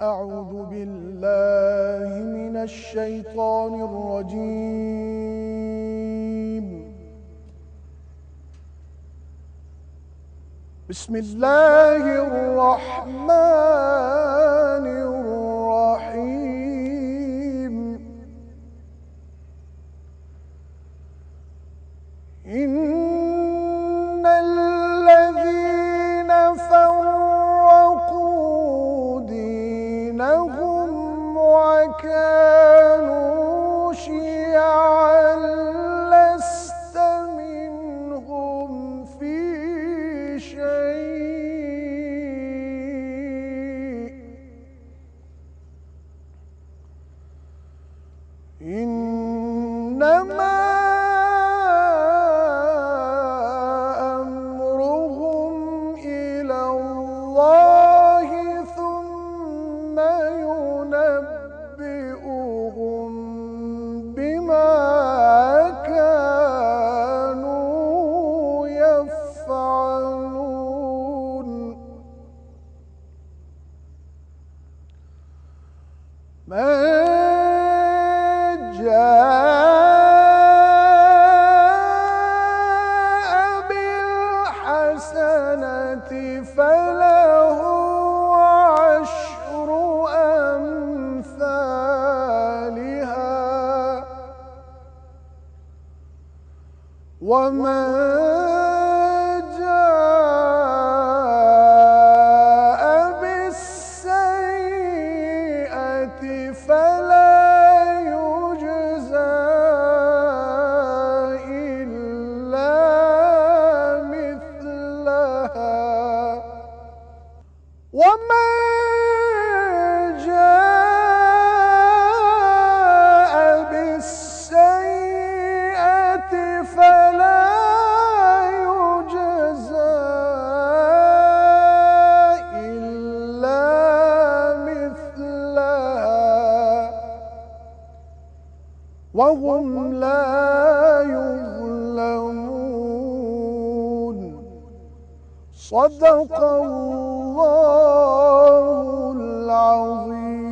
أعوذ بالله من الشيطان الرجيم. بسم الله الرحمن الرحيم. إن الذين فرقوا دينهم وكانوا شيعا لست منهم في شيء إنما أمرهم إلى الله ثم ينبئهم بما كانوا يفعلون. من جاء بالحسنة فله عشر أمثالها ومن جاء بالسيئة فلا يجزى إلا مثلها ومن جاء بالسيئة فلا يجزى إلا مثلها وهم لا يظلمون. صدق الله العظيم.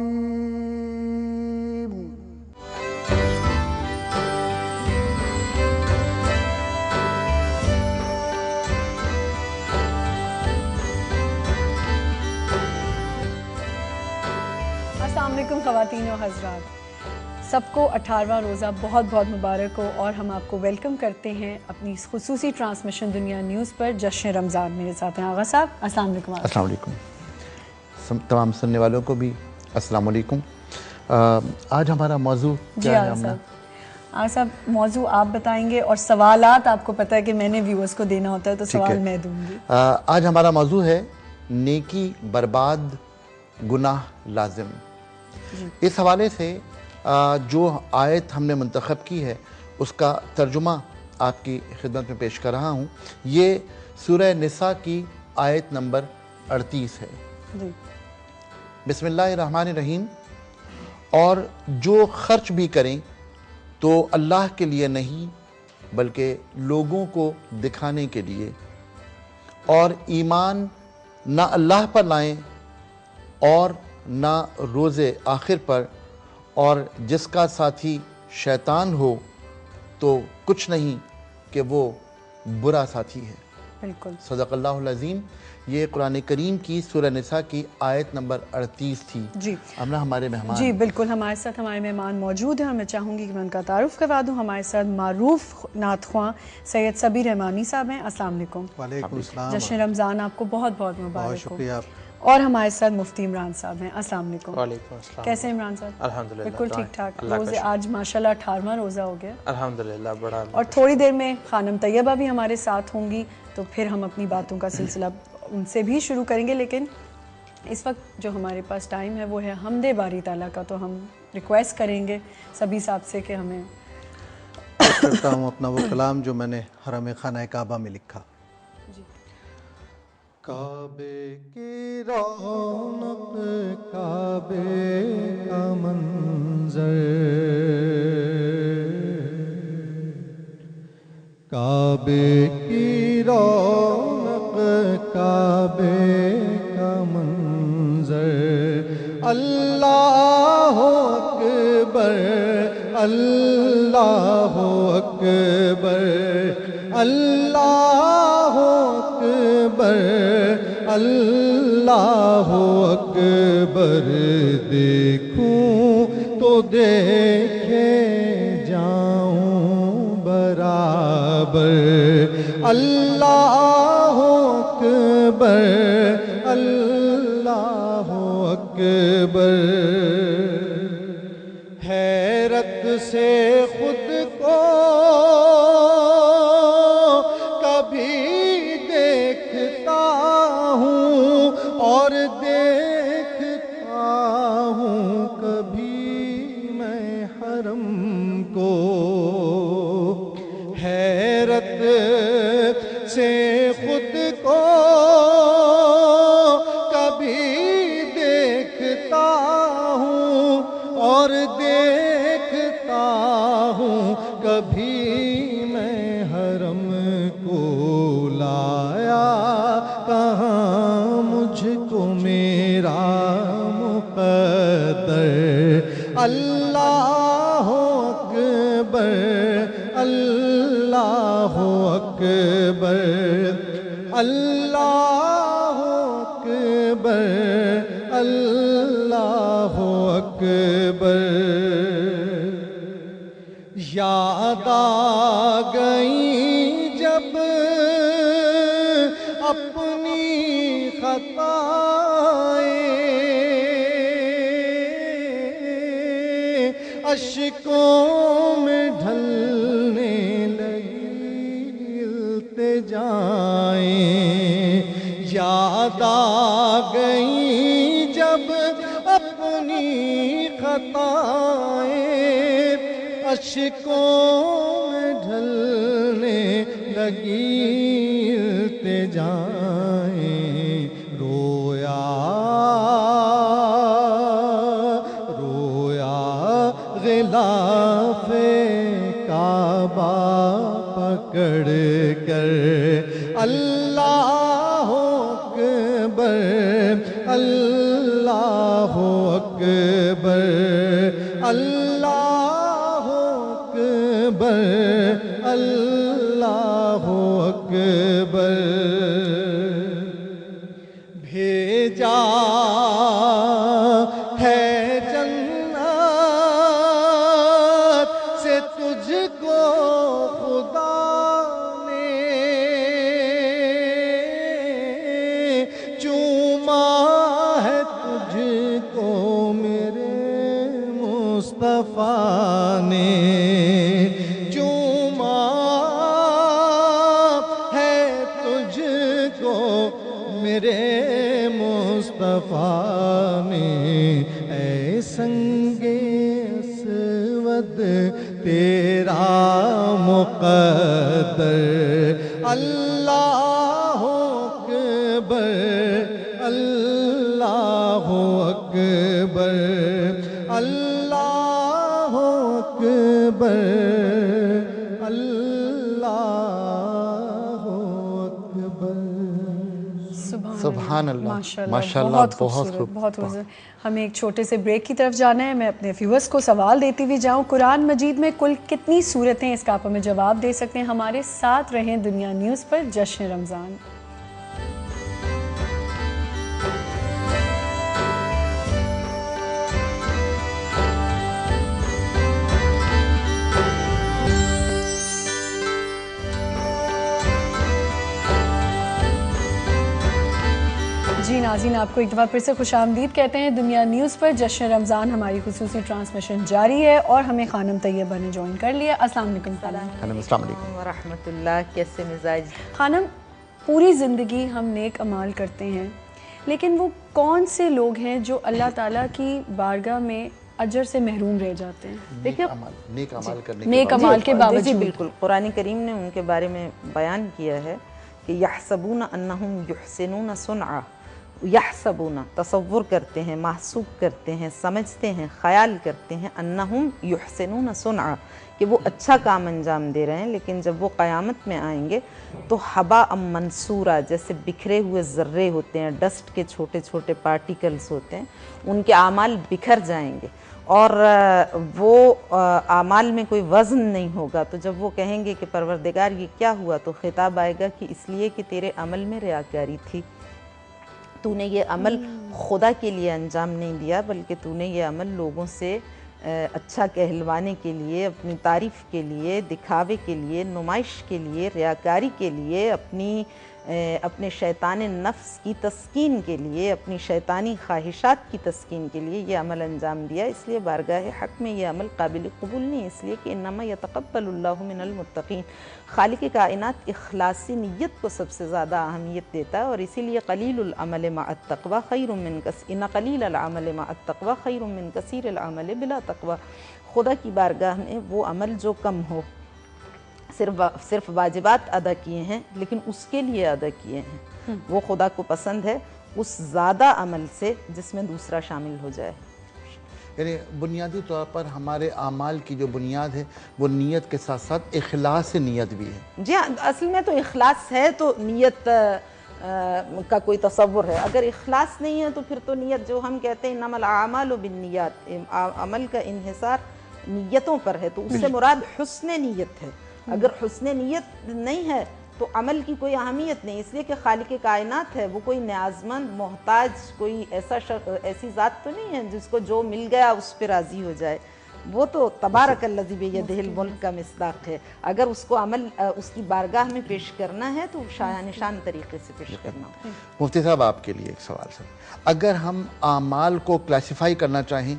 السلام علیکم خواتین و حضرات، سب کو 18واں روزہ بہت بہت مبارک ہو اور ہم آپ کو ویلکم کرتے ہیں اپنی اس خصوصی ٹرانسمیشن دنیا نیوز پر جشن رمضان. میرے ساتھ ہیں آغا صاحب. السلام علیکم. السلام علیکم تمام سننے والوں کو بھی السلام علیکم. آج ہمارا موضوع کیا ہے؟ آغا صاحب موضوع آپ بتائیں گے اور سوالات آپ کو پتہ ہے کہ میں نے ویورز کو دینا ہوتا ہے تو سوال میں دوں گی. آج ہمارا موضوع ہے نیکی برباد گناہ لازم. اس حوالے سے جو آیت ہم نے منتخب کی ہے اس کا ترجمہ آپ کی خدمت میں پیش کر رہا ہوں. یہ سورہ نساء کی آیت نمبر 38 ہے. بسم اللہ الرحمن الرحیم. اور جو خرچ بھی کریں تو اللہ کے لیے نہیں بلکہ لوگوں کو دکھانے کے لیے، اور ایمان نہ اللہ پر لائیں اور نہ روز آخر پر، اور جس کا ساتھی شیطان ہو تو کچھ نہیں کہ وہ برا ساتھی ہے. بالکل. صدق اللہ العظیم. یہ قرآن کریم کی سورہ نساء کی آیت نمبر 38 تھی. جی امنہ ہمارے مہمان. جی بالکل، ہمارے ساتھ ہمارے مہمان موجود ہیں اور میں چاہوں گی کہ میں ان کا تعارف کروا دوں. ہمارے ساتھ معروف نعت خواں سید صبیر رحمانی صاحب ہیں. السلام علیکم. وعلیکم السلام. جشن رمضان آپ کو بہت بہت مبارک ہو. بہت شکریہ. اور ہمارے ساتھ مفتی عمران صاحب ہیں. السلام علیکم. وعلیکم السلام. کیسے ہیں عمران صاحب؟ الحمدللہ بالکل ٹھیک ٹھاک. اللہ کا روزے آج ماشاءاللہ 18واں روزہ ہو گیا. الحمدللہ بڑا. اور تھوڑی دیر میں خانم طیبہ بھی ہمارے ساتھ ہوں گی تو پھر ہم اپنی باتوں کا سلسلہ ان سے بھی شروع کریں گے. لیکن اس وقت جو ہمارے پاس ٹائم ہے وہ ہے حمد باری تعالیٰ کا. تو ہم ریکویسٹ کریں گے سبھی صاحب سے کہ ہمیں کرتا ہوں اپنا وہ کلام جو میں نے حرم خانہ کعبہ میں لکھا. کعبے کی رونق، کعبے کا منظر، کعبے کی رونق، کعبے کا منظر، اللہ اکبر اللہ اکبر اللہ اکبر اللہ اکبر دیکھوں تو دیکھے جاؤں برابر اللہ اکبر اللہ اکبر حیرت سے خود کو کبھی دیکھتا ہوں اور دیکھتا ہوں کبھی میں حرم کو حیرت سے خود کو کبھی دیکھتا ہوں اور دیکھتا ہوں کبھی میں حرم کو لایا کہاں مجھ کو میرا مقدر اللہ اکبر اللہ اکبر اللہ اکبر اللہ اکبر یاد آ گئی جب اپنی خطائیں اشکوں میں ڈھلنے لگی التجائیں یاد آ گئی جب اپنی خطائیں اشکوں میں ڈھلنے لگی التجائیں رویا رویا غلاف کعبہ پکڑ کر اللہ اکبر اللہ اکبر اللہ اکبر اللہ اکبر بھیجا ہے جنت سے تجھ کو خدا نے چوما ہے تجھ کو میرے مصطفیٰ نے چوما ہے تجھ کو میرے مصطفیٰ نے اے سنگ اسود تیرا مقدر اللہ اکبر اللہ اکبر اللہ اکبر اللہ اکبر سبحان اللہ ماشاءاللہ بہت خوبصورت بہت خوبصورت. ہمیں ایک چھوٹے سے بریک کی طرف جانا ہے. میں اپنے ویورز کو سوال دیتی ہوئی جاؤں, قرآن مجید میں کل کتنی سورتیں, اس کا آپ ہمیں جواب دے سکتے ہیں. ہمارے ساتھ رہیں دنیا نیوز پر. جشن رمضان. جی ناظرین, آپ کو ایک دفعہ پھر سے خوش آمدید کہتے ہیں دنیا نیوز پر. جشن رمضان ہماری خصوصی ٹرانسمیشن جاری ہے اور ہمیں خانم طیبہ نے جوائن کر لیا. السلام علیکم. السلام علیکم ورحمۃ اللہ. کیسے مزاج؟ خانم, پوری زندگی ہم نیک اعمال کرتے ہیں, لیکن وہ کون سے لوگ ہیں جو اللہ تعالیٰ کی بارگاہ میں اجر سے محروم رہ جاتے ہیں؟ نیک عمل کرنے نیک عمال کے جی باوجود. بالکل, قرآن کریم نے ان کے بارے میں بیان کیا ہے کہ یحسبون انہم یحسنون صنعا, یحسبون تصور کرتے ہیں، محسوب کرتے ہیں، سمجھتے ہیں، خیال کرتے ہیں انہم یحسنون صنعا کہ وہ اچھا کام انجام دے رہے ہیں، لیکن جب وہ قیامت میں آئیں گے تو حباء منصورا جیسے بکھرے ہوئے ذرے ہوتے ہیں، ڈسٹ کے چھوٹے چھوٹے پارٹیکلز ہوتے ہیں، ان کے اعمال بکھر جائیں گے اور وہ اعمال میں کوئی وزن نہیں ہوگا۔ تو جب وہ کہیں گے کہ پروردگار یہ کیا ہوا، تو خطاب آئے گا کہ اس لیے کہ تیرے عمل میں ریاکاری تھی، تو نے یہ عمل خدا کے لیے انجام نہیں دیا، بلکہ تو نے یہ عمل لوگوں سے اچھا کہلوانے کے لیے، اپنی تعریف کے لیے، دکھاوے کے لیے، نمائش کے لیے، ریاکاری کے لیے، اپنے شیطان نفس کی تسکین کے لیے، اپنی شیطانی خواہشات کی تسکین کے لیے یہ عمل انجام دیا۔ اس لیے بارگاہ حق میں یہ عمل قابل قبول نہیں، اس لیے کہ انما یتقبل اللہ من المتقین، خالق کائنات اخلاصی نیت کو سب سے زیادہ اہمیت دیتا ہے، اور اسی لیے قلیل العمل مع التقوی خیر من ان قلیل العمل مع التقوی خیر من کثیر العمل بلا تقوی۔ خدا کی بارگاہ میں وہ عمل جو کم ہو، صرف واجبات ادا کیے ہیں لیکن اس کے لیے ادا کیے ہیں، وہ خدا کو پسند ہے اس زیادہ عمل سے جس میں دوسرا شامل ہو جائے۔ یعنی بنیادی طور پر ہمارے اعمال کی جو بنیاد ہے وہ نیت کے ساتھ ساتھ اخلاص نیت بھی ہے۔ جی ہاں، اصل میں تو اخلاص ہے تو نیت کا کوئی تصور ہے، اگر اخلاص نہیں ہے تو پھر تو نیت، جو ہم کہتے ہیں انما الاعمال بالنیات، عمل کا انحصار نیتوں پر ہے، تو اس سے مراد حسن نیت ہے۔ اگر حسن نیت نہیں ہے تو عمل کی کوئی اہمیت نہیں، اس لیے کہ خالق کائنات ہے، وہ کوئی نیازمند، محتاج، کوئی ایسی ذات تو نہیں ہے جس کو جو مل گیا اس پہ راضی ہو جائے، وہ تو تبارک الذی بیدہ الملک کا مصداق ہے۔ اگر اس کو عمل اس کی بارگاہ میں پیش کرنا ہے تو شایان شان طریقے سے پیش کرنا ہو۔ مفتی صاحب آپ کے لیے ایک سوال سر، اگر ہم اعمال کو کلاسیفائی کرنا چاہیں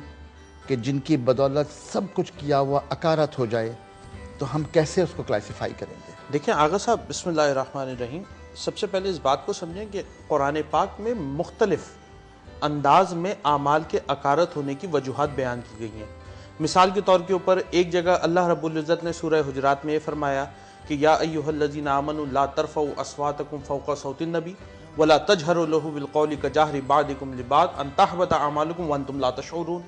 کہ جن کی بدولت سب کچھ کیا ہوا اکارت ہو جائے، تو ہم کیسے اس کو کلاسیفائی کریں گے؟ دیکھیں آغا صاحب، بسم اللہ الرحمن الرحیم، سب سے پہلے اس بات کو سمجھیں کہ قرآن پاک میں مختلف انداز میں اعمال کے اکارت ہونے کی وجوہات بیان کی گئی ہیں۔ مثال کے طور کے اوپر ایک جگہ اللہ رب العزت نے سورہ حجرات میں یہ فرمایا کہ یا ایھا الذین آمنوا لا ترفعوا اصواتکم فوق صوت النبی ولا تجہروا لہ بالقول کجہر بعضکم لبعض ان تحبط اعمالکم وانتم لا تشعرون،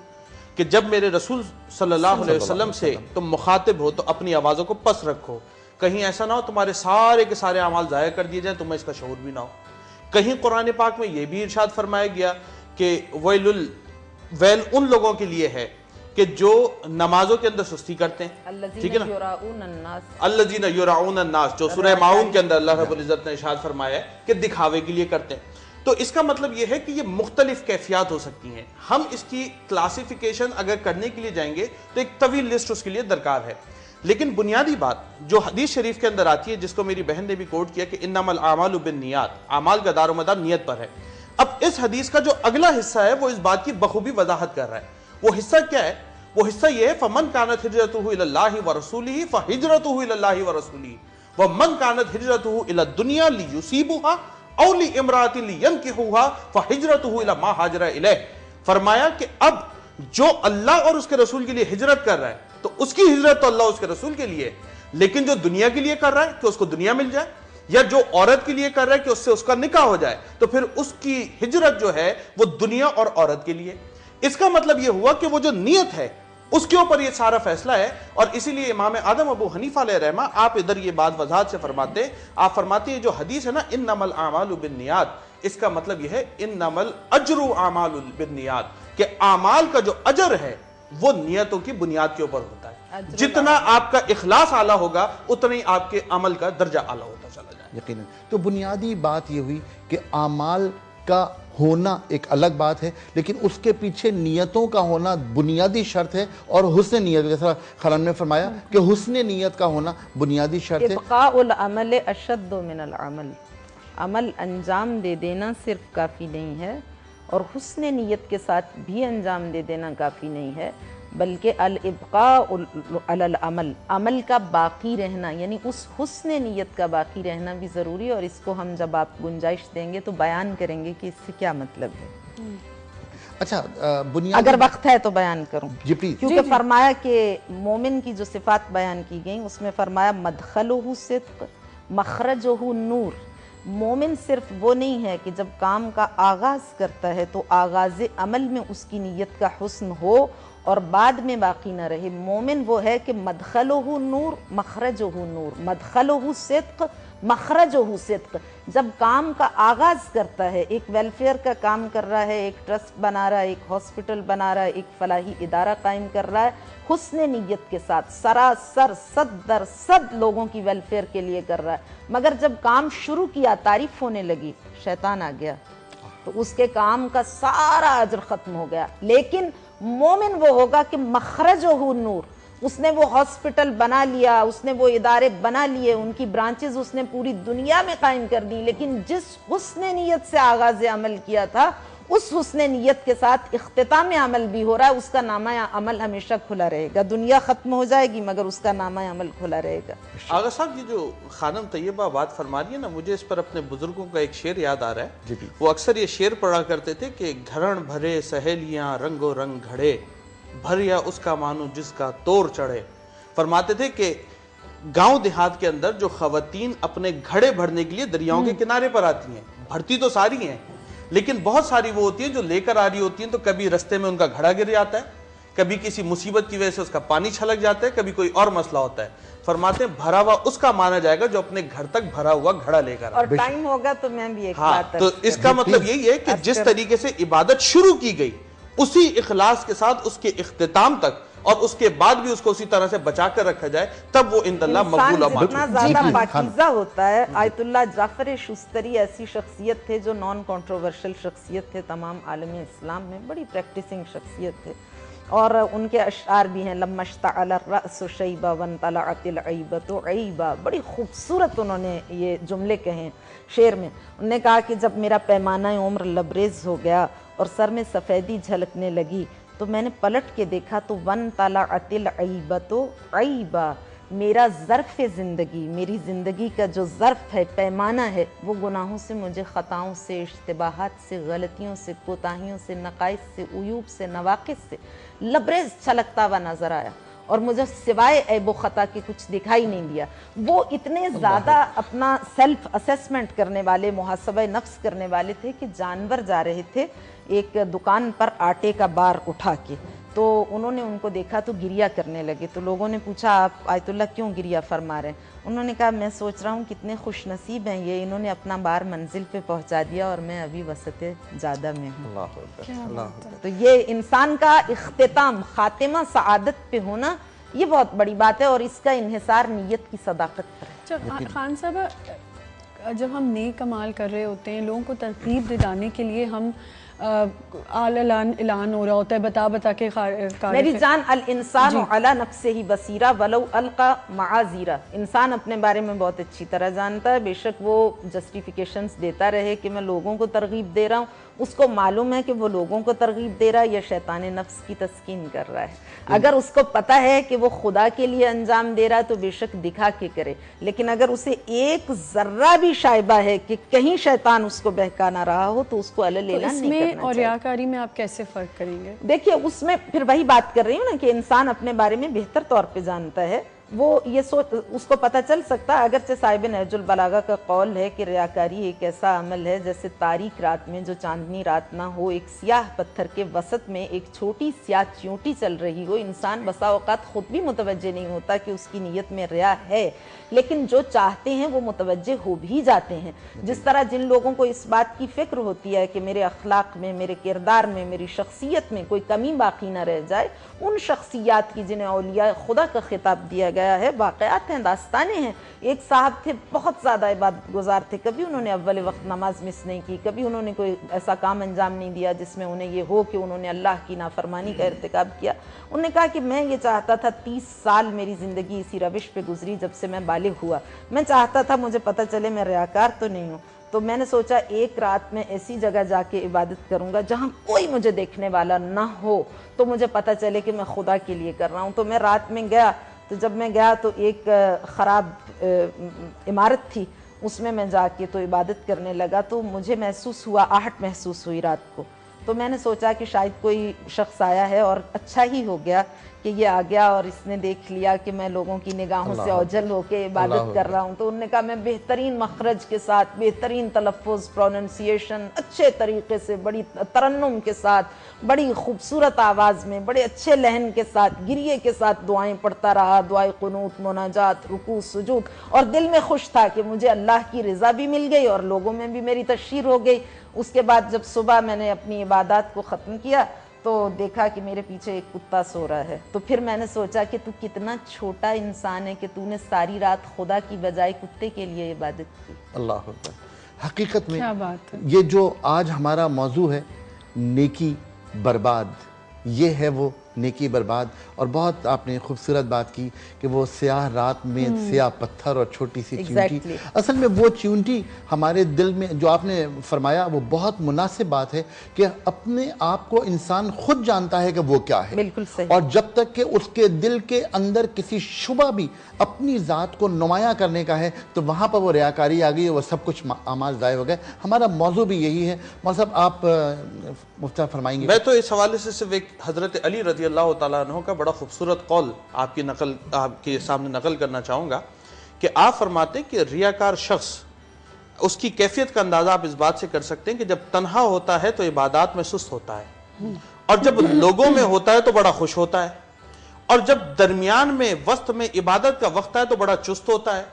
کہ جب میرے رسول صلی اللہ علیہ وسلم سے تم مخاطب ہو تو اپنی آوازوں کو پس رکھو، کہیں ایسا نہ ہو تمہارے سارے کے سارے اعمال ضائع کر دیے جائیں، تمہیں اس کا شعور بھی نہ ہو۔ کہیں قرآن پاک میں یہ بھی ارشاد فرمایا گیا کہ ویل ان لوگوں کے لیے ہے کہ جو نمازوں کے اندر سستی کرتے ہیں، ٹھیک ہے نا، الذین یراؤن الناس، جو سورہ ماؤن کے اندر اللہ رب العزت نے ارشاد فرمایا ہے کہ دکھاوے کے لیے کرتے ہیں۔ تو اس کا مطلب یہ ہے کہ یہ مختلف کیفیات ہو سکتی ہیں۔ ہم اس کی کلاسیفیکیشن اگر کرنے کے لیے جائیں گے تو ایک طویل لسٹ اس کے لیے درکار ہے، لیکن بنیادی بات جو حدیث شریف کے اندر آتی ہے، جس کو میری بہن نے بھی کوٹ کیا کہ انما الاعمال بالنیات، اعمال کا دار و مدار نیت پر ہے۔ اب اس حدیث کا جو اگلا حصہ ہے وہ اس بات کی بخوبی وضاحت کر رہا ہے۔ وہ حصہ کیا ہے؟ وہ حصہ یہ ہے فمن كانت هجرته الى الله ورسوله فهجرته الى الله ورسوله ومن كانت هجرته الى الدنيا ليصيبها او لامرأة لينكحوها فهجرته الى ما هاجر اليه۔ فرمایا کہ اب جو اللہ اور اس کے رسول کے لیے ہجرت کر رہا ہے تو اس کی ہجرت تو اللہ اور اس کے رسول کے لیے، لیکن جو دنیا کے لیے کر رہا ہے کہ اس کو دنیا مل جائے، یا جو عورت کے لیے کر رہا ہے کہ اس سے اس کا نکاح ہو جائے، تو پھر اس کی ہجرت جو ہے وہ دنیا اور عورت کے لیے۔ اس کا مطلب یہ ہوا کہ وہ جو نیت ہے اس کے اوپر یہ سارا فیصلہ ہے، اور اسی لیے امام اعظم ابو حنیفہ علیہ رحمہ آپ ادھر یہ بات وضاحت سے فرماتے ہیں، آپ فرماتے ہیں جو حدیث ہے نا انما الاعمال بالنیات، اس کا مطلب یہ ہے انما الاجر اعمال بالنیات، کہ اعمال کا جو اجر ہے وہ نیتوں کی بنیاد کے اوپر ہوتا ہے۔ جتنا آپ کا اخلاص اعلیٰ ہوگا اتنا ہی آپ کے عمل کا درجہ اعلیٰ ہوتا چلا جائے۔ یقیناً۔ تو بنیادی بات یہ ہوئی کہ اعمال کا ہونا ایک الگ بات ہے، لیکن اس کے پیچھے نیتوں کا ہونا بنیادی شرط ہے، اور حسن نیت، جیسا خلن نے فرمایا کہ حسن نیت کا ہونا بنیادی شرط ہے۔ ابقاء العمل اشد من العمل، عمل انجام دے دینا صرف کافی نہیں ہے، اور حسن نیت کے ساتھ بھی انجام دے دینا کافی نہیں ہے، بلکہ الابقاء علی العمل، عمل کا باقی رہنا، یعنی اس حسن نیت کا باقی رہنا بھی ضروری ہے، اور اس کو ہم جب آپ گنجائش دیں گے تو بیان کریں گے کہ اس سے کیا مطلب ہے۔ اچھا بنیادی اگر وقت ہے تو بیان کروں، جی پلیز۔ کیونکہ فرمایا کہ مومن کی جو صفات بیان کی گئیں اس میں فرمایا مدخلہ صدق مخرجہ نور، مومن صرف وہ نہیں ہے کہ جب کام کا آغاز کرتا ہے تو آغاز عمل میں اس کی نیت کا حسن ہو اور بعد میں باقی نہ رہے. مومن وہ ہے کہ مدخلہ نور مخرجہ نور، مدخلہ صدق مخرجہ صدق. جب کام کا آغاز کرتا ہے، ایک ویلفیئر کا کام کر رہا ہے، ایک ٹرسٹ بنا رہا ہے، ایک ہاسپٹل بنا رہا ہے، ایک فلاحی ادارہ قائم کر رہا ہے، حسن نیت کے ساتھ سراسر 100% لوگوں کی ویلفیئر کے لیے کر رہا ہے. مگر جب کام شروع کیا، تعریف ہونے لگی، شیطان آ گیا تو اس کے کام کا سارا اجر ختم ہو گیا. لیکن مومن وہ ہوگا کہ مخرجہ نور، اس نے وہ ہاسپٹل بنا لیا، اس نے وہ ادارے بنا لیے، ان کی برانچز اس نے پوری دنیا میں قائم کر دی، لیکن جس حسن نیت سے آغاز عمل کیا تھا اس حسن نیت کے ساتھ اختتام عمل بھی ہو رہا ہے، اس کا نامہ عمل ہمیشہ کھلا رہے گا. دنیا ختم ہو جائے گی مگر اس کا نامہ عمل کھلا رہے گا. آغا صاحب، یہ جو خانم طیبہ بات فرما رہی ہے نا، مجھے اس پر اپنے بزرگوں کا ایک شعر یاد آ رہا ہے. وہ اکثر یہ شعر پڑھا کرتے تھے کہ گھرن بھرے سہیلیاں رنگ و رنگ گھڑے، بھریا اس کا مانو جس کا تور چڑھے. فرماتے تھے کہ گاؤں دیہات کے اندر جو خواتین اپنے گھڑے بھرنے کے لیے دریاؤں کے کنارے پر آتی ہیں، بھرتی تو ساری ہیں لیکن بہت ساری وہ ہوتی ہیں جو لے کر آ رہی ہوتی ہیں، تو کبھی رستے میں ان کا گھڑا گر جاتا ہے، کبھی کسی مصیبت کی وجہ سے اس کا پانی چھلک جاتا ہے، کبھی کوئی اور مسئلہ ہوتا ہے. فرماتے ہیں بھرا ہوا اس کا مانا جائے گا جو اپنے گھر تک بھرا ہوا گھڑا لے کر. اور ٹائم ہوگا تو میں بھی ایک ہاں، بات تو اس کا مطلب یہی ہے کہ جس طریقے سے عبادت شروع کی گئی اسی اخلاص کے ساتھ اس کے اختتام تک اور اس کے بعد بھی اس کو اسی طرح سے بچا کر رکھا جائے، تب وہ عند اللہ مقبول و انسان جتنا معقول. زیادہ پاکیزہ ہوتا ہے. آیت اللہ جعفر شوستری ایسی شخصیت تھے جو نان کنٹروورشل شخصیت تھے تمام عالم اسلام میں، بڑی پریکٹسنگ شخصیت تھے. اور ان کے اشعار بھی ہیں، لما اشتعل الرأس شیبا وانطلعت العیبۃ عیبا. بڑی خوبصورت انہوں نے یہ جملے کہیں شعر میں. انہوں نے کہا کہ جب میرا پیمانہ عمر لبریز ہو گیا اور سر میں سفیدی جھلکنے لگی تو میں نے پلٹ کے دیکھا تو وانطلعت العیبۃ عیبا. میرا ظرف زندگی، میری زندگی کا جو ظرف ہے، پیمانہ ہے، وہ گناہوں سے، مجھے خطاؤں سے، اشتباہات سے، غلطیوں سے، کوتاہیوں سے، نقائص سے، عیوب سے، نواقص سے لبریز چھلکتا ہوا نظر آیا اور مجھے سوائے عیب و خطا کے کچھ دکھائی نہیں دیا. وہ اتنے زیادہ اپنا سیلف اسیسمنٹ کرنے والے، محاسبہ نفس کرنے والے تھے کہ جانور جا رہے تھے ایک دکان پر آٹے کا بار اٹھا کے، تو انہوں نے ان کو دیکھا تو گریہ کرنے لگے. تو لوگوں نے پوچھا آپ آیت اللہ کیوں گریہ فرما رہے ہیں؟ انہوں نے کہا میں سوچ رہا ہوں کتنے خوش نصیب ہیں یہ، انہوں نے اپنا بار منزل پہ پہنچا دیا اور میں ابھی وسط جادہ میں ہوں. تو یہ انسان کا اختتام، خاتمہ سعادت پہ ہونا، یہ بہت بڑی بات ہے اور اس کا انحصار نیت کی صداقت پر ہے. خان صاحبہ، جب ہم نیک عمال کر رہے ہوتے ہیں، لوگوں کو ترغیب دلانے کے لیے ہم اعلان ہو رہا ہوتا ہے، بتا کے میری جان الانسان علی نفسہ ہی بصیرہ ولو القا معاذیرہ. انسان اپنے بارے میں بہت اچھی طرح جانتا ہے، بے شک وہ جسٹیفیکیشنز دیتا رہے کہ میں لوگوں کو ترغیب دے رہا ہوں، اس کو معلوم ہے کہ وہ لوگوں کو ترغیب دے رہا ہے یا شیطان نفس کی تسکین کر رہا ہے. اگر اس کو پتہ ہے کہ وہ خدا کے لیے انجام دے رہا ہے تو بے شک دکھا کے کرے. لیکن اگر اسے ایک ذرہ بھی شائبہ ہے کہ کہیں شیطان اس کو بہکا نہ رہا ہو تو اس کو اعلان نہیں کرنا چاہیے. اور ریاکاری میں آپ کیسے فرق کریں گے؟ دیکھیے اس میں پھر وہی بات کر رہی ہوں نا کہ انسان اپنے بارے میں بہتر طور پہ جانتا ہے، وہ یہ اس کو پتہ چل سکتا ہے. اگرچہ صاحب نہج البلاغہ کا قول ہے کہ ریاکاری ایک ایسا عمل ہے جیسے تاریک رات میں جو چاندنی رات نہ ہو، ایک سیاہ پتھر کے وسط میں ایک چھوٹی سیاہ چیونٹی چل رہی ہو. انسان بسا اوقات خود بھی متوجہ نہیں ہوتا کہ اس کی نیت میں ریا ہے، لیکن جو چاہتے ہیں وہ متوجہ ہو بھی جاتے ہیں. جس طرح جن لوگوں کو اس بات کی فکر ہوتی ہے کہ میرے اخلاق میں، میرے کردار میں، میری شخصیت میں کوئی کمی باقی نہ رہ جائے، ان شخصیات کی جنہیں اولیاء خدا کا خطاب دیا گیا ہے، واقعات ہیں، داستانیں ہیں. ایک صاحب تھے بہت زیادہ عبادت گزار تھے، کبھی انہوں نے اول وقت نماز مس نہیں کی، کبھی انہوں نے کوئی ایسا کام انجام نہیں دیا جس میں انہیں یہ ہو کہ انہوں نے اللہ کی نافرمانی کا ارتکاب کیا. انہوں نے کہا کہ میں یہ چاہتا تھا، 30 سال میری زندگی اسی روش پہ گزری جب سے میں بالغ ہوا، میں چاہتا تھا مجھے پتہ چلے میں ریاکار تو نہیں ہوں. تو میں نے سوچا ایک رات میں ایسی جگہ جا کے عبادت کروں گا جہاں کوئی مجھے دیکھنے والا نہ ہو، تو مجھے پتہ چلے کہ میں خدا کے لیے کر رہا ہوں. تو میں رات میں گیا، تو جب میں گیا تو ایک خراب عمارت تھی، اس میں جا کے تو عبادت کرنے لگا. تو مجھے محسوس ہوا، آہٹ محسوس ہوئی رات کو. تو میں نے سوچا کہ شاید کوئی شخص آیا ہے، اور اچھا ہی ہو گیا کہ یہ آ گیا اور اس نے دیکھ لیا کہ میں لوگوں کی نگاہوں سے اوجل ہو کے عبادت کر رہا ہوں، تو انہوں نے کہا میں بہترین مخرج کے ساتھ، بہترین تلفظ، پروننسیشن، اچھے طریقے سے، بڑی ترنم کے ساتھ، بڑی خوبصورت آواز میں، بڑے اچھے لہن کے ساتھ، گریے کے ساتھ دعائیں پڑھتا رہا، دعائے قنوت، مناجات، رکوع، سجود، اور دل میں خوش تھا کہ مجھے اللہ کی رضا بھی مل گئی اور لوگوں میں بھی میری تشہیر ہو گئی۔ اس کے بعد جب صبح میں نے اپنی عبادات کو ختم کیا تو دیکھا کہ میرے پیچھے ایک کتا سو رہا ہے، تو پھر میں نے سوچا کہ تو کتنا چھوٹا انسان ہے کہ تو نے ساری رات خدا کی بجائے کتے کے لیے عبادت کی۔ اللہ اکبر۔ حقیقت میں کیا بات ہے۔ یہ جو آج ہمارا موضوع ہے نیکی برباد، یہ ہے وہ نیکی برباد، اور بہت آپ نے خوبصورت بات کی کہ وہ سیاہ رات میں سیاہ پتھر اور چھوٹی سی چیونٹی، Exactly. اصل میں وہ چیونٹی ہمارے دل میں جو آپ نے فرمایا وہ بہت مناسب بات ہے کہ اپنے آپ کو انسان خود جانتا ہے کہ وہ کیا ہے، بالکل صحیح۔ اور جب تک کہ اس کے دل کے اندر کسی شبہ بھی اپنی ذات کو نمایاں کرنے کا ہے تو وہاں پر وہ ریاکاری آ گئی، وہ سب کچھ اعمال ضائع ہو گئے۔ ہمارا موضوع بھی یہی ہے۔ مولانا صاحب آپ مفتی فرمائیں گے؟ میں تو اس حوالے سے صرف ایک حضرت علی رضی اللہ تعالیٰ عنہ کا بڑا خوبصورت قول آپ کے سامنے نقل کرنا چاہوں گا کہ آپ فرماتے ہیں کہ ریاکار شخص، اس کی کیفیت کا اندازہ آپ اس بات سے کر سکتے ہیں کہ جب تنہا ہوتا ہے تو عبادات میں سست ہوتا ہے، اور جب لوگوں میں ہوتا ہے تو بڑا خوش ہوتا ہے، اور جب درمیان میں وسط میں عبادت کا وقت ہے تو بڑا چست ہوتا ہے،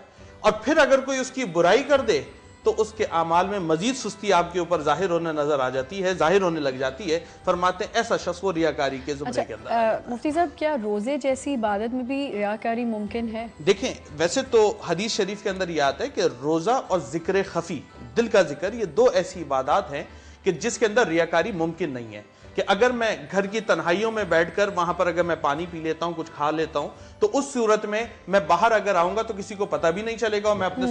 اور پھر اگر کوئی اس کی برائی کر دے تو اس کے اعمال میں مزید سستی آپ کے اوپر ظاہر ہونے نظر آ جاتی ہے، ظاہر ہونے لگ جاتی ہے۔ فرماتے ہیں ایسا شخص وہ ریاکاری کے زمرے کے اندر۔ مفتی صاحب کیا روزے جیسی عبادت میں بھی ریاکاری ممکن ہے؟ دیکھیں ویسے تو حدیث شریف کے اندر یہ آتا ہے کہ روزہ اور ذکر خفی، دل کا ذکر، یہ دو ایسی عبادات ہیں کہ جس کے اندر ریاکاری ممکن نہیں ہے، کہ اگر میں گھر کی تنہائیوں میں بیٹھ کر وہاں پر اگر میں پانی پی لیتا ہوں، کچھ کھا لیتا ہوں، تو اس صورت میں میں باہر اگر آؤں گا تو کسی کو پتہ بھی نہیں چلے گا اور میں اپنے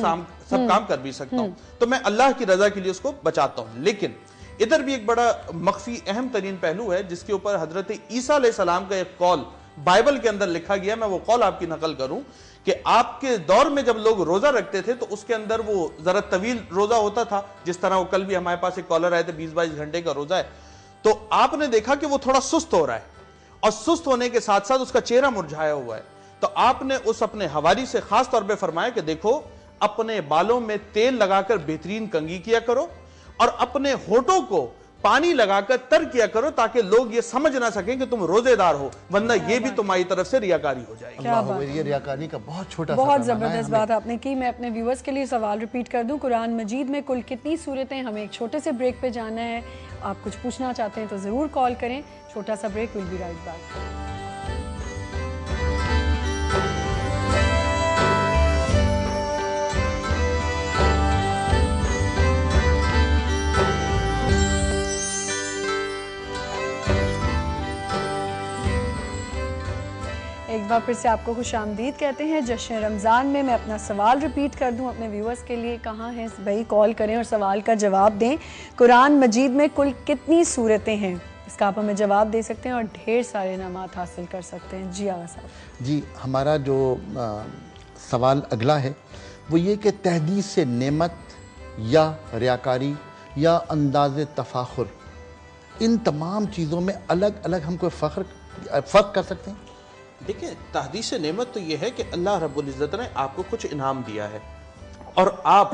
سب کام کر بھی سکتا ہوں، تو میں اللہ کی رضا کے لیے اس کو بچاتا ہوں۔ لیکن ادھر بھی ایک بڑا مخفی اہم ترین پہلو ہے جس کے اوپر حضرت عیسیٰ علیہ السلام کا ایک قول بائبل کے اندر لکھا گیا، میں وہ قول آپ کی نقل کروں کہ آپ کے دور میں جب لوگ روزہ رکھتے تھے تو اس کے اندر وہ ذرا طویل روزہ ہوتا تھا، جس طرح وہ کل بھی ہمارے پاس ایک کالر آئے تھے 20-22 گھنٹے کا روزہ ہے، تو آپ نے دیکھا کہ وہ تھوڑا سست ہو رہا ہے، اور سست ہونے کے ساتھ ساتھ اس کا چہرہ مرجھایا ہوا ہے، تو آپ نے اس اپنے حواری سے خاص طور پہ فرمایا کہ دیکھو اپنے بالوں میں تیل لگا کر بہترین کنگھی کیا کرو، اور اپنے ہونٹوں کو پانی لگا کر تر کیا کرو تاکہ لوگ یہ سمجھ نہ سکیں کہ تم روزے دار ہو، ورنہ یہ بھی تمہاری طرف سے ریاکاری ہو جائے گی۔ اللہ اکبر، یہ ریاکاری کا بہت چھوٹا سا بہت پیمانہ ہے زبردست بات آپ نے کی۔ میں اپنے ویورز کے لیے سوال ریپیٹ کر دوں، قرآن مجید میں کل کتنی سورتیں؟ ہمیں ایک چھوٹے سے بریک پہ جانا ہے، آپ کچھ پوچھنا چاہتے ہیں تو ضرور کال کریں، چھوٹا سا break, will be right back. ایک بار پھر سے آپ کو خوش آمدید کہتے ہیں جشن رمضان میں۔ میں اپنا سوال ریپیٹ کر دوں اپنے ویورز کے لیے، کہاں ہیں بھائی؟ کال کریں اور سوال کا جواب دیں۔ قرآن مجید میں کل کتنی سورتیں ہیں؟ اس کا آپ ہمیں جواب دے سکتے ہیں اور ڈھیر سارے انعامات حاصل کر سکتے ہیں۔ جی آغا صاحب۔ جی، ہمارا جو سوال اگلا ہے وہ یہ کہ تحدیث سے نعمت یا ریاکاری یا انداز تفاخر، ان تمام چیزوں میں الگ الگ ہم کوئی فرق کر سکتے ہیں؟ دیکھیں تحدیث نعمت تو یہ ہے کہ اللہ رب العزت نے آپ کو کچھ انعام دیا ہے، اور آپ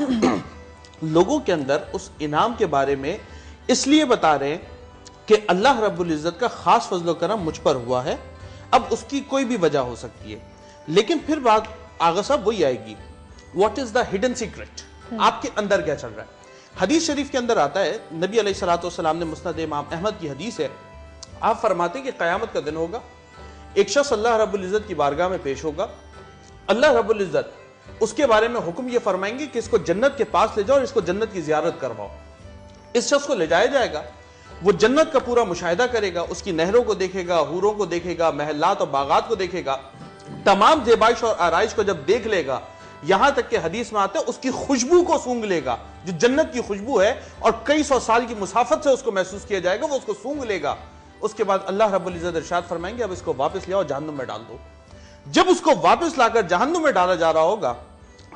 لوگوں کے اندر اس انعام کے بارے میں اس لیے بتا رہے ہیں کہ اللہ رب العزت کا خاص فضل و کرم مجھ پر ہوا ہے۔ اب اس کی کوئی بھی وجہ ہو سکتی ہے، لیکن پھر بات آغا صاحب وہی آئے گی، what is the hidden secret, آپ کے اندر کیا چل رہا ہے؟ حدیث شریف کے اندر آتا ہے، نبی علیہ السلام نے مسند امام احمد کی حدیث ہے، آپ فرماتے ہیں کہ قیامت کا دن ہوگا، ایک شخص اللہ رب العزت کی بارگاہ میں پیش ہوگا، اللہ رب العزت اس کے بارے میں حکم یہ فرمائیں گے کہ اس کو جنت کے پاس لے جاؤ اور اس کو جنت کی زیارت کرواؤ۔ اس شخص کو لے جایا جائے گا، وہ جنت کا پورا مشاہدہ کرے گا، اس کی نہروں کو دیکھے گا، حوروں کو دیکھے گا، محلات اور باغات کو دیکھے گا، تمام زیبائش اور آرائش کو جب دیکھ لے گا، یہاں تک کہ حدیث میں آتا ہے اس کی خوشبو کو سونگ لے گا، جو جنت کی خوشبو ہے اور کئی سو سال کی مسافت سے اس کو محسوس کیا جائے گا، وہ اس کو سونگ لے گا۔ اس کے بعد اللہ رب العزت ارشاد فرمائیں گے اب اس کو واپس لے آؤ، جہنم میں ڈال دو۔ جب اس کو واپس لا کر جہنم میں ڈالا جا رہا ہوگا،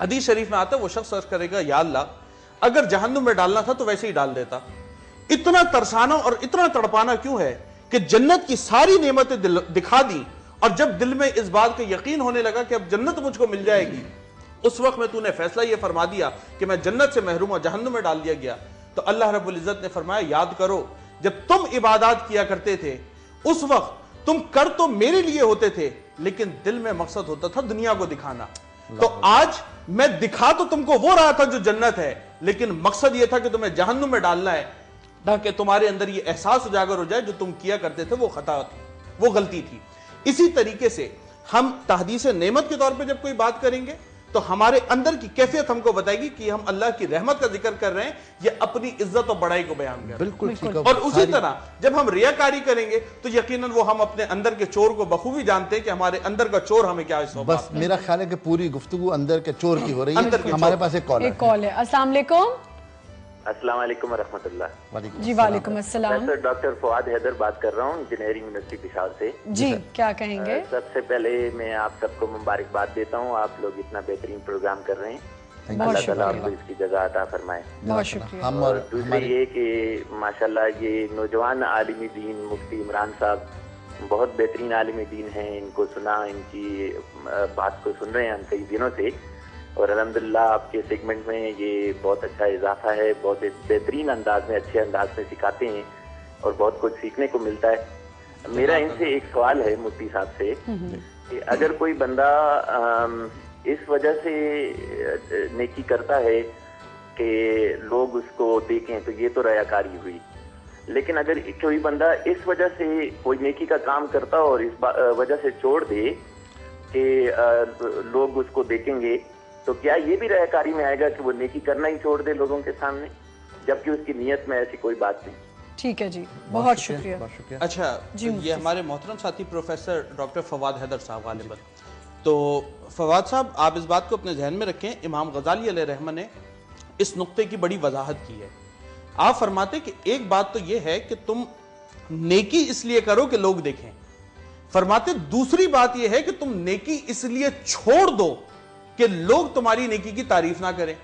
حدیث شریف میں آتا ہے وہ شخص عرض کرے گا یا اللہ اگر جہنم میں ڈالنا تھا تو ویسے ہی ڈال دیتا، اتنا ترسانا اور اتنا تڑپانا کیوں ہے کہ جنت کی ساری نعمتیں دکھا دی اور جب دل میں اس بات کا یقین ہونے لگا کہ اب جنت مجھ کو مل جائے گی، اس وقت میں تو نے فیصلہ یہ فرما دیا کہ میں جنت سے محروم اور جہنم میں ڈال دیا گیا، تو اللہ رب العزت نے فرمایا یاد کرو جب تم عبادات کیا کرتے تھے اس وقت تم کر تو میرے لیے ہوتے تھے لیکن دل میں مقصد ہوتا تھا دنیا کو دکھانا، تو آج میں دکھا تو تم کو وہ رہا تھا جو جنت ہے، لیکن مقصد یہ تھا کہ تمہیں جہنم میں ڈالنا ہے تاکہ تمہارے اندر یہ احساس اجاگر ہو جائے جو تم کیا کرتے تھے وہ خطا تھی، وہ غلطی تھی۔ اسی طریقے سے ہم تحدیث نعمت کے طور پہ جب کوئی بات کریں گے تو ہمارے اندر کی کیفیت ہم کو بتائے گی کہ ہم اللہ کی رحمت کا ذکر کر رہے ہیں یا اپنی عزت اور بڑائی کو بیان کر رہے ہیں۔ بالکل ٹھیک ہے۔ اور اسی طرح جب ہم ریاکاری کریں گے تو یقیناً وہ ہم اپنے اندر کے چور کو بخوبی جانتے ہیں کہ ہمارے اندر کا چور ہمیں کیا ہے۔ بس میرا خیال ہے کہ پوری گفتگو اندر کے چور کی ہو رہی اندر کے ہے۔ چور۔ ہمارے پاس ایک کال ہے۔ ایک کال ہے۔ السلام علیکم۔ السلام علیکم ورحمۃ اللہ۔ وعلیکم جی وعلیکم السلام۔ میں ڈاکٹر فواد حیدر بات کر رہا ہوں انجینئرنگ یونیورسٹی پشاور سے۔ جی کیا کہیں گے؟ سب سے پہلے میں آپ سب کو مبارکباد دیتا ہوں، آپ لوگ اتنا بہترین پروگرام کر رہے ہیں، اللہ تعالیٰ آپ کو اس کی جزا عطا فرمائے۔ بہت شکریہ۔ ہم اور اور دوسری یہ کہ ماشاءاللہ یہ نوجوان عالم دین مفتی عمران صاحب بہت بہترین عالم دین ہیں، ان کو سنا، ان کی بات کو سن رہے ہیں ہم کئی دنوں سے، اور الحمدللہ آپ کے سیگمنٹ میں یہ بہت اچھا اضافہ ہے، بہت بہترین انداز میں اچھے انداز میں سکھاتے ہیں اور بہت کچھ سیکھنے کو ملتا ہے۔ میرا ان سے ایک سوال ہے مفتی صاحب سے کہ اگر کوئی بندہ اس وجہ سے نیکی کرتا ہے کہ لوگ اس کو دیکھیں تو یہ تو ریاکاری ہوئی، لیکن اگر کوئی بندہ اس وجہ سے کوئی نیکی کا کام کرتا اور اس وجہ سے چھوڑ دے کہ لوگ اس کو دیکھیں گے، تو کیا یہ بھی ریاکاری میں آئے گا کہ وہ نیکی کرنا ہی چھوڑ دے لوگوں کے سامنے جبکہ اس کی نیت میں ایسی کوئی بات نہیں؟ ٹھیک ہے جی، بہت شکریہ۔ بہت شکریہ۔ اچھا یہ ہمارے محترم ساتھی پروفیسر ڈاکٹر فواد حیدر صاحب غالباً، تو فواد صاحب آپ اس بات کو اپنے ذہن میں رکھیں، امام غزالی علیہ رحمہ نے اس نقطے کی بڑی وضاحت کی ہے۔ آپ فرماتے کہ ایک بات تو یہ ہے کہ تم نیکی اس لیے کرو کہ لوگ دیکھیں، فرماتے دوسری بات یہ ہے کہ تم نیکی اس لیے چھوڑ دو کہ لوگ تمہاری نیکی کی تعریف نہ کریں،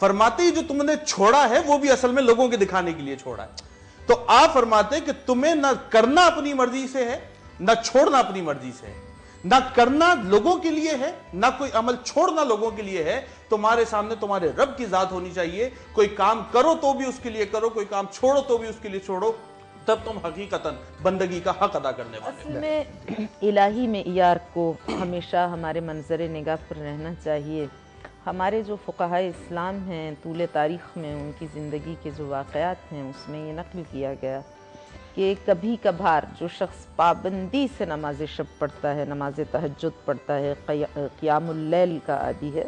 فرماتے جو تم نے چھوڑا ہے وہ بھی اصل میں لوگوں کے دکھانے کے لیے چھوڑا ہے۔ تو آپ فرماتے کہ تمہیں نہ کرنا اپنی مرضی سے ہے نہ چھوڑنا اپنی مرضی سے ہے، نہ کرنا لوگوں کے لیے ہے نہ کوئی عمل چھوڑنا لوگوں کے لیے ہے، تمہارے سامنے تمہارے رب کی ذات ہونی چاہیے، کوئی کام کرو تو بھی اس کے لیے کرو، کوئی کام چھوڑو تو بھی اس کے لیے چھوڑو، تب تم حقیقتاً بندگی کا حق ادا کرنے والے۔ اصل میں الہی معیار کو ہمیشہ ہمارے منظر نگاہ پر رہنا چاہیے۔ ہمارے جو فقہائے اسلام ہیں طول تاریخ میں ان کی زندگی کے جو واقعات ہیں اس میں یہ نقل کیا گیا کہ کبھی کبھار جو شخص پابندی سے نماز شب پڑھتا ہے، نماز تہجد پڑھتا ہے، قیام اللیل کا عادی ہے،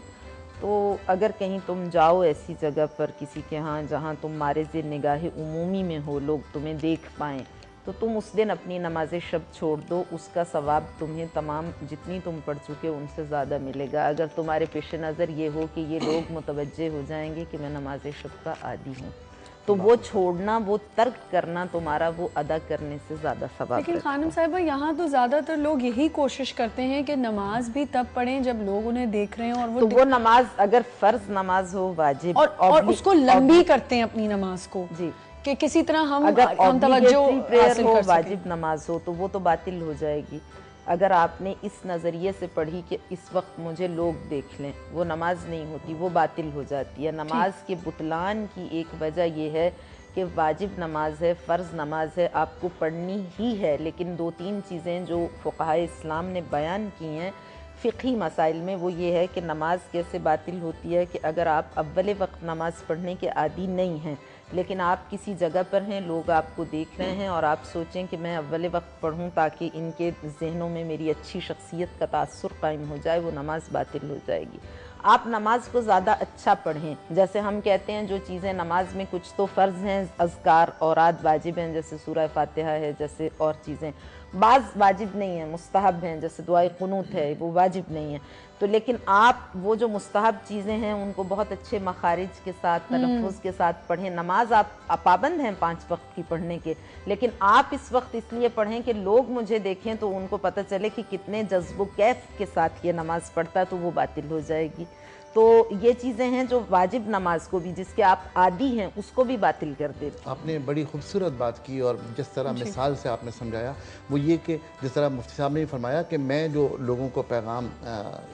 تو اگر کہیں تم جاؤ ایسی جگہ پر کسی کے ہاں جہاں تم معرض نگاہ عمومی میں ہو، لوگ تمہیں دیکھ پائیں، تو تم اس دن اپنی نماز شب چھوڑ دو، اس کا ثواب تمہیں تمام جتنی تم پڑھ چکے ان سے زیادہ ملے گا، اگر تمہارے پیش نظر یہ ہو کہ یہ لوگ متوجہ ہو جائیں گے کہ میں نماز شب کا عادی ہوں، تو وہ چھوڑنا، وہ ترک کرنا تمہارا وہ ادا کرنے سے زیادہ ثواب لیکن رہتا ہے۔ خانم صاحبہ یہاں تو زیادہ تر لوگ یہی کوشش کرتے ہیں کہ نماز بھی تب پڑھیں جب لوگ انہیں دیکھ رہے ہیں، اور تو وہ نماز اگر فرض نماز ہو، واجب اور اس کو لمبی کرتے ہیں اپنی نماز کو، جی، کہ کسی طرح ہم اگر توجہ پریئر حاصل ہو، کر سکیں۔ واجب نماز ہو تو وہ تو باطل ہو جائے گی۔ اگر آپ نے اس نظریے سے پڑھی کہ اس وقت مجھے لوگ دیکھ لیں، وہ نماز نہیں ہوتی، وہ باطل ہو جاتی ہے۔ نماز کے بطلان کی ایک وجہ یہ ہے کہ واجب نماز ہے، فرض نماز ہے، آپ کو پڑھنی ہی ہے، لیکن دو تین چیزیں جو فقہائے اسلام نے بیان کی ہیں فقہی مسائل میں، وہ یہ ہے کہ نماز کیسے باطل ہوتی ہے کہ اگر آپ اول وقت نماز پڑھنے کے عادی نہیں ہیں لیکن آپ کسی جگہ پر ہیں، لوگ آپ کو دیکھ رہے ہیں اور آپ سوچیں کہ میں اول وقت پڑھوں تاکہ ان کے ذہنوں میں میری اچھی شخصیت کا تاثر قائم ہو جائے، وہ نماز باطل ہو جائے گی۔ آپ نماز کو زیادہ اچھا پڑھیں، جیسے ہم کہتے ہیں جو چیزیں نماز میں کچھ تو فرض ہیں، اذکار اوراد واجب ہیں جیسے سورہ فاتحہ ہے، جیسے اور چیزیں، بعض واجب نہیں ہیں، مستحب ہیں، جیسے دعائے قنوت ہے، وہ واجب نہیں ہے، تو لیکن آپ وہ جو مستحب چیزیں ہیں ان کو بہت اچھے مخارج کے ساتھ، تلفظ کے ساتھ پڑھیں۔ نماز آپ پابند ہیں 5 وقت کی پڑھنے کے، لیکن آپ اس وقت اس لیے پڑھیں کہ لوگ مجھے دیکھیں تو ان کو پتہ چلے کہ کتنے جذب و کیف کے ساتھ یہ نماز پڑھتا ہے، تو وہ باطل ہو جائے گی۔ تو یہ چیزیں ہیں جو واجب نماز کو بھی، جس کے آپ عادی ہیں، اس کو بھی باطل کر دیتے ہیں۔ آپ نے بڑی خوبصورت بات کی، اور جس طرح مثال سے آپ نے سمجھایا وہ یہ کہ جس طرح مفتی صاحب نے فرمایا کہ میں جو لوگوں کو پیغام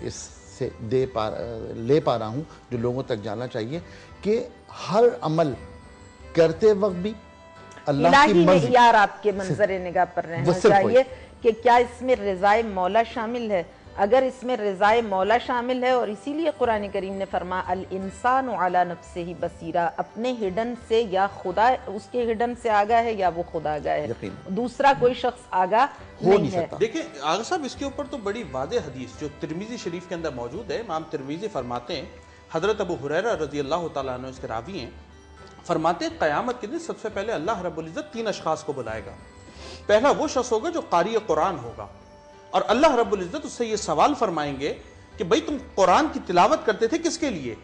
اس سے لے پا رہا ہوں جو لوگوں تک جانا چاہیے، کہ ہر عمل کرتے وقت بھی اللہ کی الہی مرضی معیار آپ کے منظر نگاہ پر رہنا چاہیے کہ کیا اس میں رضائے مولا شامل ہے۔ اگر اس میں رضائے مولا شامل ہے، اور اسی لیے قرآن کریم نے فرمایا الانسان علی نفسہ بصیرہ، اپنے ہڈن سے یا خدا اس کے ہڈن سے آگاہ ہے یا وہ خدا آگاہ ہے، دوسرا کوئی شخص آگاہ نہیں ہے۔ دیکھیں آغا صاحب، اس کے اوپر تو بڑی واضح حدیث جو ترمذی شریف کے اندر موجود ہے، امام ترمذی فرماتے ہیں، حضرت ابو ہریرہ رضی اللہ تعالیٰ عنہ اس کے راوی ہیں، فرماتے ہیں قیامت کے دن سب سے پہلے اللہ رب العزت 3 اشخاص کو بلائے گا۔ پہلا وہ شخص ہوگا جو قاری قرآن ہوگا، اور اللہ رب العزت اس سے یہ سوال فرمائیں گے کہ بھئی تم قرآن کی تلاوت کرتے تھے کس کے لیے؟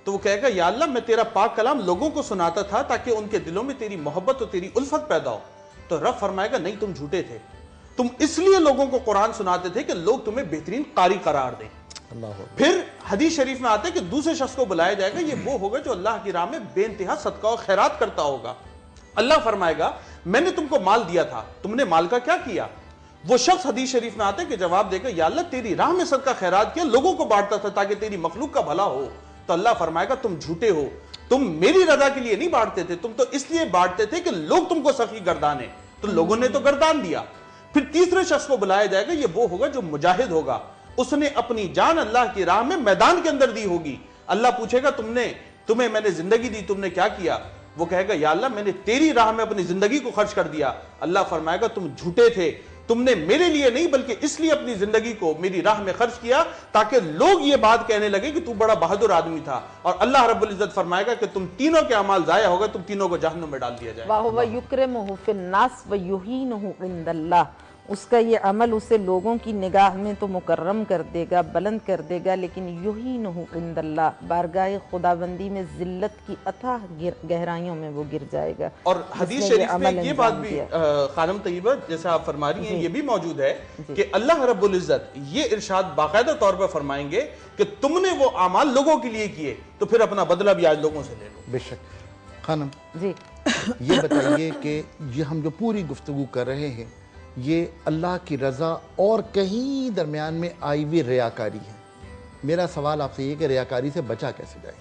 تو وہ کہے گا یا اللہ میں تیرا پاک کلام لوگوں کو سناتا تھا تاکہ ان کے دلوں میں تیری محبت اور تیری الفت پیدا ہو۔ تو رب فرمائے گا نہیں، تم جھوٹے تھے، تم اس لیے لوگوں کو قرآن سناتے تھے کہ لوگ تمہیں بہترین قاری قرار دیں۔ پھر حدیث شریف میں آتا ہے کہ دوسرے شخص کو بلایا جائے گا، یہ وہ ہوگا جو اللہ کی راہ میں بے انتہا صدقہ و خیرات کرتا ہوگا۔ اللہ فرمائے گا میں نے تم کو مال دیا تھا، تم نے مال کا کیا کیا؟ وہ شخص حدیث شریف میں آتا ہے کہ جواب دے گا یا اللہ تیری راہ میں صدقہ خیرات کیا، لوگوں کو بانٹتا تھا تاکہ تیری مخلوق کا بھلا ہو۔ تو اللہ فرمائے گا تم جھوٹے ہو، تم میری رضا کے لیے نہیں بانٹتے تھے، تم تو اس لیے بانٹتے تھے کہ لوگ تم کو سخی گردانے، تو لوگوں نے تو گردان دیا۔ پھر تیسرے شخص کو بلایا جائے گا، یہ وہ ہوگا جو مجاہد ہوگا، اس نے اپنی جان اللہ کی راہ میں میدان کے اندر دی ہوگی۔ اللہ پوچھے گا تمہیں میں نے زندگی دی، تم نے کیا کیا؟ وہ کہے گا یا اللہ میں نے تیری راہ میں اپنی زندگی کو خرچ کر دیا۔ اللہ فرمائے گا تم جھوٹے تھے، تم نے میرے لیے نہیں بلکہ اس لیے اپنی زندگی کو میری راہ میں خرچ کیا تاکہ لوگ یہ بات کہنے لگے کہ تو بڑا بہادر آدمی تھا۔ اور اللہ رب العزت فرمائے گا کہ تم تینوں کے اعمال ضائع ہوگا، تم تینوں کو جہنم میں ڈال دیا جائے گا۔ وَهُوَ يُكْرِمُهُ فِي النَّاسِ وَيُهِينُهُ عِندَ اللَّهِ، اس کا یہ عمل اسے لوگوں کی نگاہ میں تو مکرم کر دے گا، بلند کر دے گا، لیکن یُهِينُهُ عِندَ اللَّهِ، بارگاہ خداوندی میں ذلت کی اتھاہ گہرائیوں میں وہ گر جائے گا۔ اور حدیث شریف میں یہ بات بھی خانم طیبہ جیسے آپ فرما رہی ہیں یہ بھی موجود ہے کہ اللہ رب العزت یہ ارشاد باقاعدہ طور پر فرمائیں گے کہ تم نے وہ اعمال لوگوں کے لیے کیے تو پھر اپنا بدلہ بھی آج لوگوں سے لے لو۔ بے شک۔ خانم جی یہ بتائیے کہ یہ ہم جو پوری گفتگو کر رہے ہیں یہ اللہ کی رضا اور کہیں درمیان میں آئی ہوئی ریاکاری ہے۔ میرا سوال آپ سے یہ کہ ریاکاری سے بچا کیسے جائے؟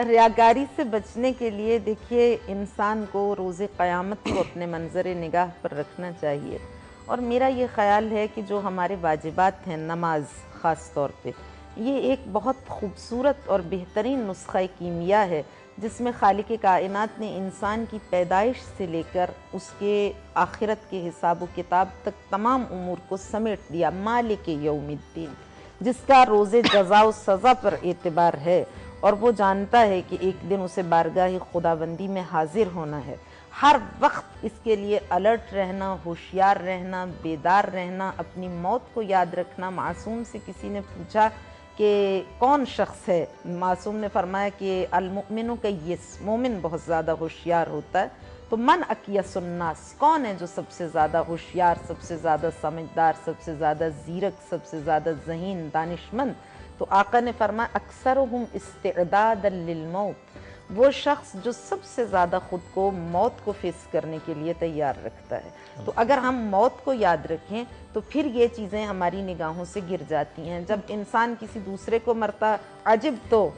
ریاکاری سے بچنے کے لیے دیکھیے انسان کو روز قیامت کو اپنے منظر نگاہ پر رکھنا چاہیے، اور میرا یہ خیال ہے کہ جو ہمارے واجبات ہیں، نماز خاص طور پہ، یہ ایک بہت خوبصورت اور بہترین نسخہ کیمیا ہے جس میں خالق کائنات نے انسان کی پیدائش سے لے کر اس کے آخرت کے حساب و کتاب تک تمام امور کو سمیٹ دیا۔ مالک یوم الدین، جس کا روز جزا و سزا پر اعتبار ہے، اور وہ جانتا ہے کہ ایک دن اسے بارگاہ خداوندی میں حاضر ہونا ہے۔ ہر وقت اس کے لیے الرٹ رہنا، ہوشیار رہنا، بیدار رہنا، اپنی موت کو یاد رکھنا۔ معصوم سے کسی نے پوچھا کہ کون شخص ہے؟ معصوم نے فرمایا کہ المؤمن کیس، مومن بہت زیادہ ہوشیار ہوتا ہے۔ تو من اکیس الناس، کون ہے جو سب سے زیادہ ہوشیار، سب سے زیادہ سمجھدار، سب سے زیادہ زیرک، سب سے زیادہ ذہین، دانشمند؟ تو آقا نے فرمایا اکثرہم استعدادا للموت، وہ شخص جو سب سے زیادہ خود کو موت کو فیس کرنے کے لیے تیار رکھتا ہے۔ تو اگر ہم موت کو یاد رکھیں تو پھر یہ چیزیں ہماری نگاہوں سے گر جاتی ہیں۔ جب انسان کسی دوسرے کو مرتا، عجب تو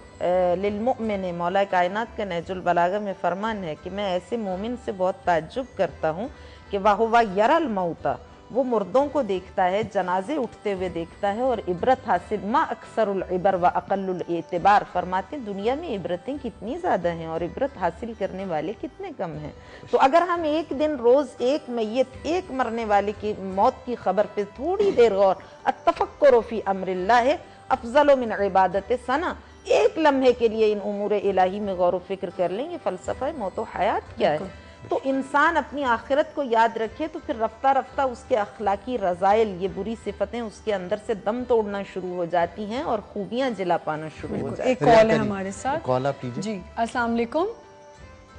للمؤمن، مولا کائنات کا نہج البلاغہ میں فرمان ہے کہ میں ایسے مومن سے بہت تعجب کرتا ہوں کہ وَهُوَ يَرَى الْمَوْتَ، وہ مردوں کو دیکھتا ہے، جنازے اٹھتے ہوئے دیکھتا ہے، اور عبرت حاصل ما اکثر العبر و اقل الاعتبار، فرماتے ہیں دنیا میں عبرتیں کتنی زیادہ ہیں اور عبرت حاصل کرنے والے کتنے کم ہیں۔ تو اگر ہم ایک دن روز ایک میت، ایک مرنے والے کی موت کی خبر پہ تھوڑی دیر غور، التفکر فی امر اللہ افضل من عبادت سنہ، ایک لمحے کے لیے ان امور الہی میں غور و فکر کر لیں، یہ فلسفہ موت و حیات کیا ہے؟ تو انسان اپنی آخرت کو یاد رکھے تو پھر رفتہ رفتہ اس کے اخلاقی رذائل، یہ بری صفتیں اس کے اندر سے دم توڑنا شروع ہو جاتی ہیں اور خوبیاں جلا پانا شروع ہو جاتی ہیں۔ ایک کال ہے ہمارے ساتھ، کال آپ لیجیے۔ جی السلام علیکم۔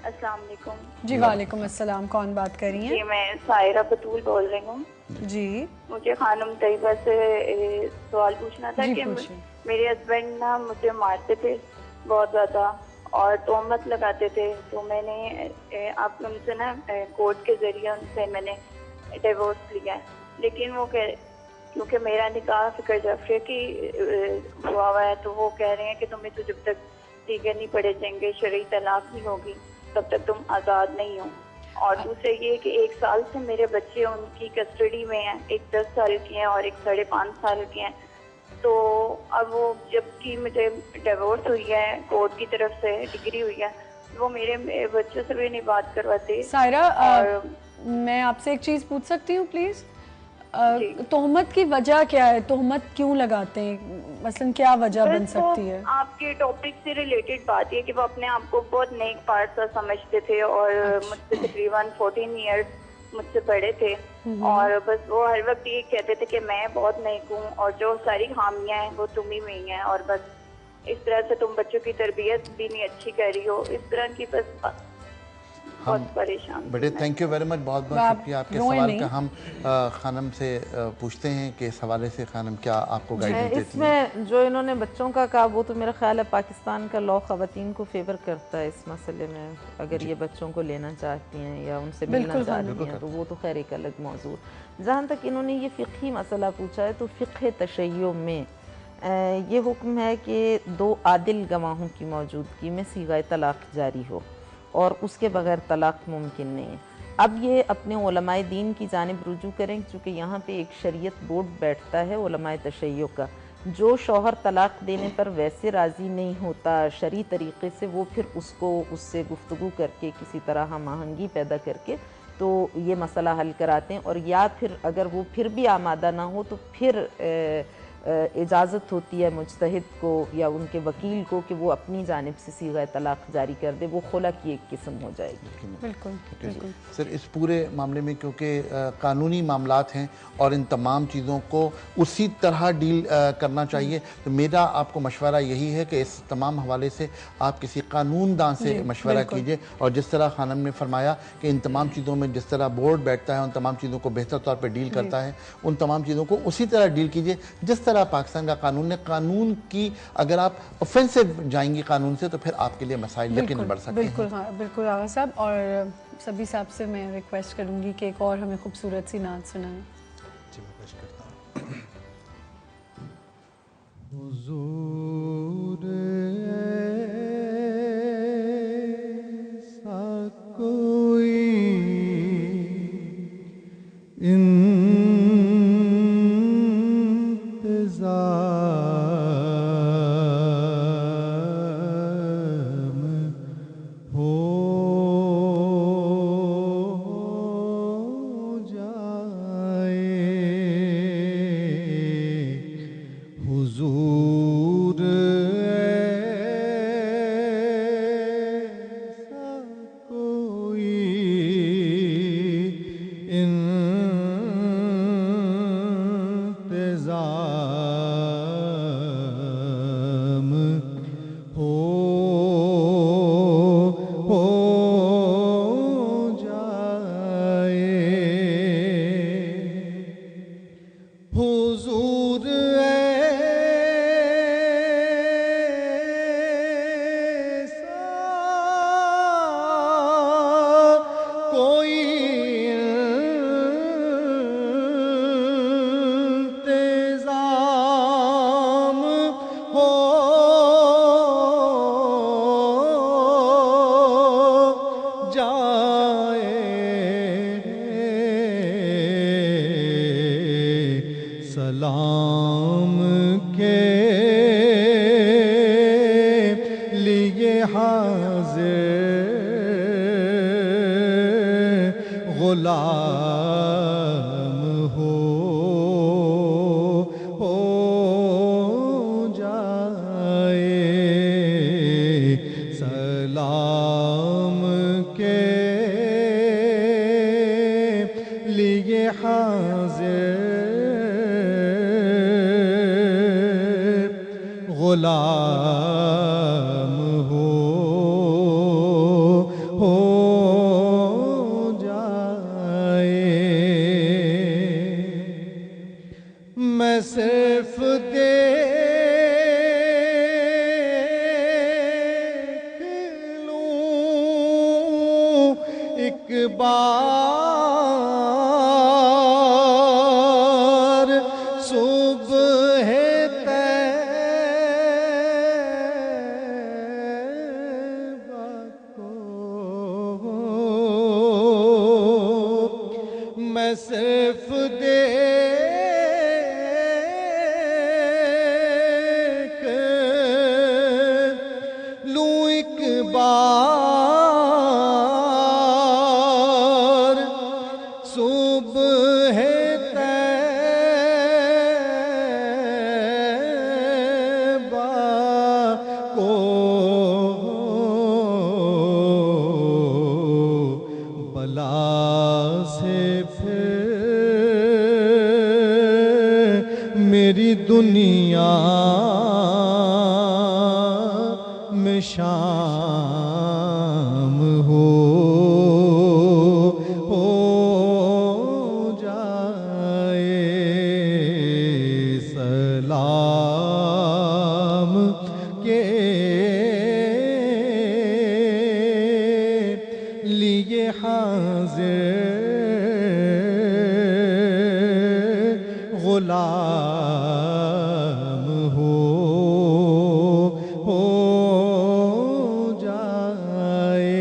السلام علیکم. جی وعلیکم السلام. کون بات کر رہی جی ہیں؟ میں سائرہ بطول بول رہی ہوں. جی مجھے خانم طیبہ سے سوال پوچھنا تھا جی کہ پوچھیں. میرے ہسبینڈ نا مجھے مارتے تھے بہت زیادہ اور تہمت لگاتے تھے. تو میں نے اب ان سے نا کورٹ کے ذریعے ان سے میں نے ڈیورس لیا ہے. لیکن وہ کیونکہ میرا نکاح فکر جعفری کی ہوا ہے تو وہ کہہ رہے ہیں کہ تمہیں تو جب تک دیگر نہیں پڑے جائیں گے شرعی طلاق نہیں ہوگی تب تک تم آزاد نہیں ہو. اور دوسرے یہ کہ 1 سال سے میرے بچے ان کی کسٹڈی میں ہیں. ایک 10 سال کی ہیں اور ایک 5.5 سال کی ہیں. تو اب وہ جب کہ مجھے ڈیورس ہوئی ہے کورٹ کی طرف سے ڈگری ہوئی ہے وہ میرے بچوں سے بھی نہیں بات کرواتے. سائرہ اور میں آپ سے ایک چیز پوچھ سکتی ہوں پلیز؟ تہمت کی وجہ کیا ہے؟ تہمت کیوں لگاتے ہیں؟ مثلا کیا وجہ بن سکتی ہے؟ آپ کے ٹاپک سے ریلیٹڈ بات یہ کہ وہ اپنے آپ کو بہت نیک پارسا سمجھتے تھے اور مجھ سے تقریباً 14 ایئرس مجھ سے بڑے تھے اور بس وہ ہر وقت یہ کہتے تھے کہ میں بہت نیک ہوں اور جو ساری خامیاں ہیں وہ تم ہی میں ہی ہیں اور بس اس طرح سے تم بچوں کی تربیت بھی نہیں اچھی کر رہی ہو. اس طرح کی بس بہت پریشان. بیٹے تھینک یو ویری مچ. بہت بہت شکریہ آپ کے سوال کا. ہم خانم سے پوچھتے ہیں کہ اس حوالے سے خانم کیا آپ کو گائیڈنس دیتی ہیں؟ اس میں جو انہوں نے بچوں کا کہا وہ تو میرا خیال ہے پاکستان کا لا خواتین کو فیور کرتا ہے اس مسئلے میں. اگر یہ بچوں کو لینا چاہتی ہیں یا ان سے ملنا چاہتی ہیں تو وہ تو خیر ایک الگ موضوع. جہاں تک انہوں نے یہ فقہی مسئلہ پوچھا ہے تو فقہ تشیع میں یہ حکم ہے کہ 2 عادل گواہوں کی موجودگی میں صیغہ طلاق جاری ہو اور اس کے بغیر طلاق ممکن نہیں ہے. اب یہ اپنے علماء دین کی جانب رجوع کریں چونکہ یہاں پہ ایک شریعت بورڈ بیٹھتا ہے علماء تشیع کا. جو شوہر طلاق دینے پر ویسے راضی نہیں ہوتا شرعی طریقے سے وہ پھر اس سے گفتگو کر کے کسی طرح ہم آہنگی پیدا کر کے تو یہ مسئلہ حل کراتے ہیں. اور یا پھر اگر وہ پھر بھی آمادہ نہ ہو تو پھر اجازت ہوتی ہے مجتہد کو یا ان کے وکیل کو کہ وہ اپنی جانب سے صیغہ طلاق جاری کر دے. وہ خلا کی ایک قسم ہو جائے گی. بالکل. سر اس پورے معاملے میں کیونکہ قانونی معاملات ہیں اور ان تمام چیزوں کو اسی طرح ڈیل کرنا چاہیے تو میرا آپ کو مشورہ یہی ہے کہ اس تمام حوالے سے آپ کسی قانون دان سے مشورہ کیجئے. اور جس طرح خانم نے فرمایا کہ ان تمام چیزوں میں جس طرح بورڈ بیٹھتا ہے ان تمام چیزوں کو بہتر طور پہ ڈیل کرتا ہے ان تمام چیزوں کو اسی طرح ڈیل کیجئے جس طرح پاکستان کا قانون ہے. قانون کی اگر آپ اوفینسو جائیں گی قانون سے تو پھر آپ کے لیے مسائل یقیناً بڑھ سکتے ہیں. بالکل آغا صاحب. اور سبھی صاحب سے میں ریکویسٹ کروں گی کہ ایک اور ہمیں خوبصورت سی نعت سنائیں. جی میں پیش کرتا ہوں. حضور ایسا کوئی سلام کے لیے حاضر غلام ہو جائے سلام کے لیے حاضر غلام ہو میں صرف دیکھ لوں ایک بار صبح طیبہ کو، میں صرف دیکھ لوں ایک بار صبح طیبہ کو، بلا سے پھر میری دنیا میں شام ہو جائے سلام کے لیے حاضر غلام ہو جائے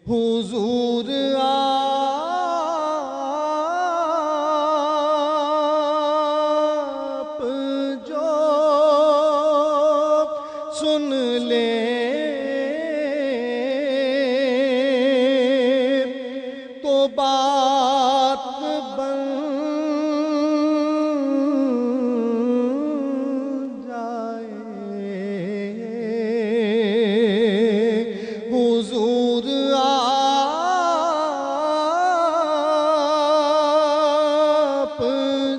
حضور آپ جو سن لے تو بات بن جائے حضور آپ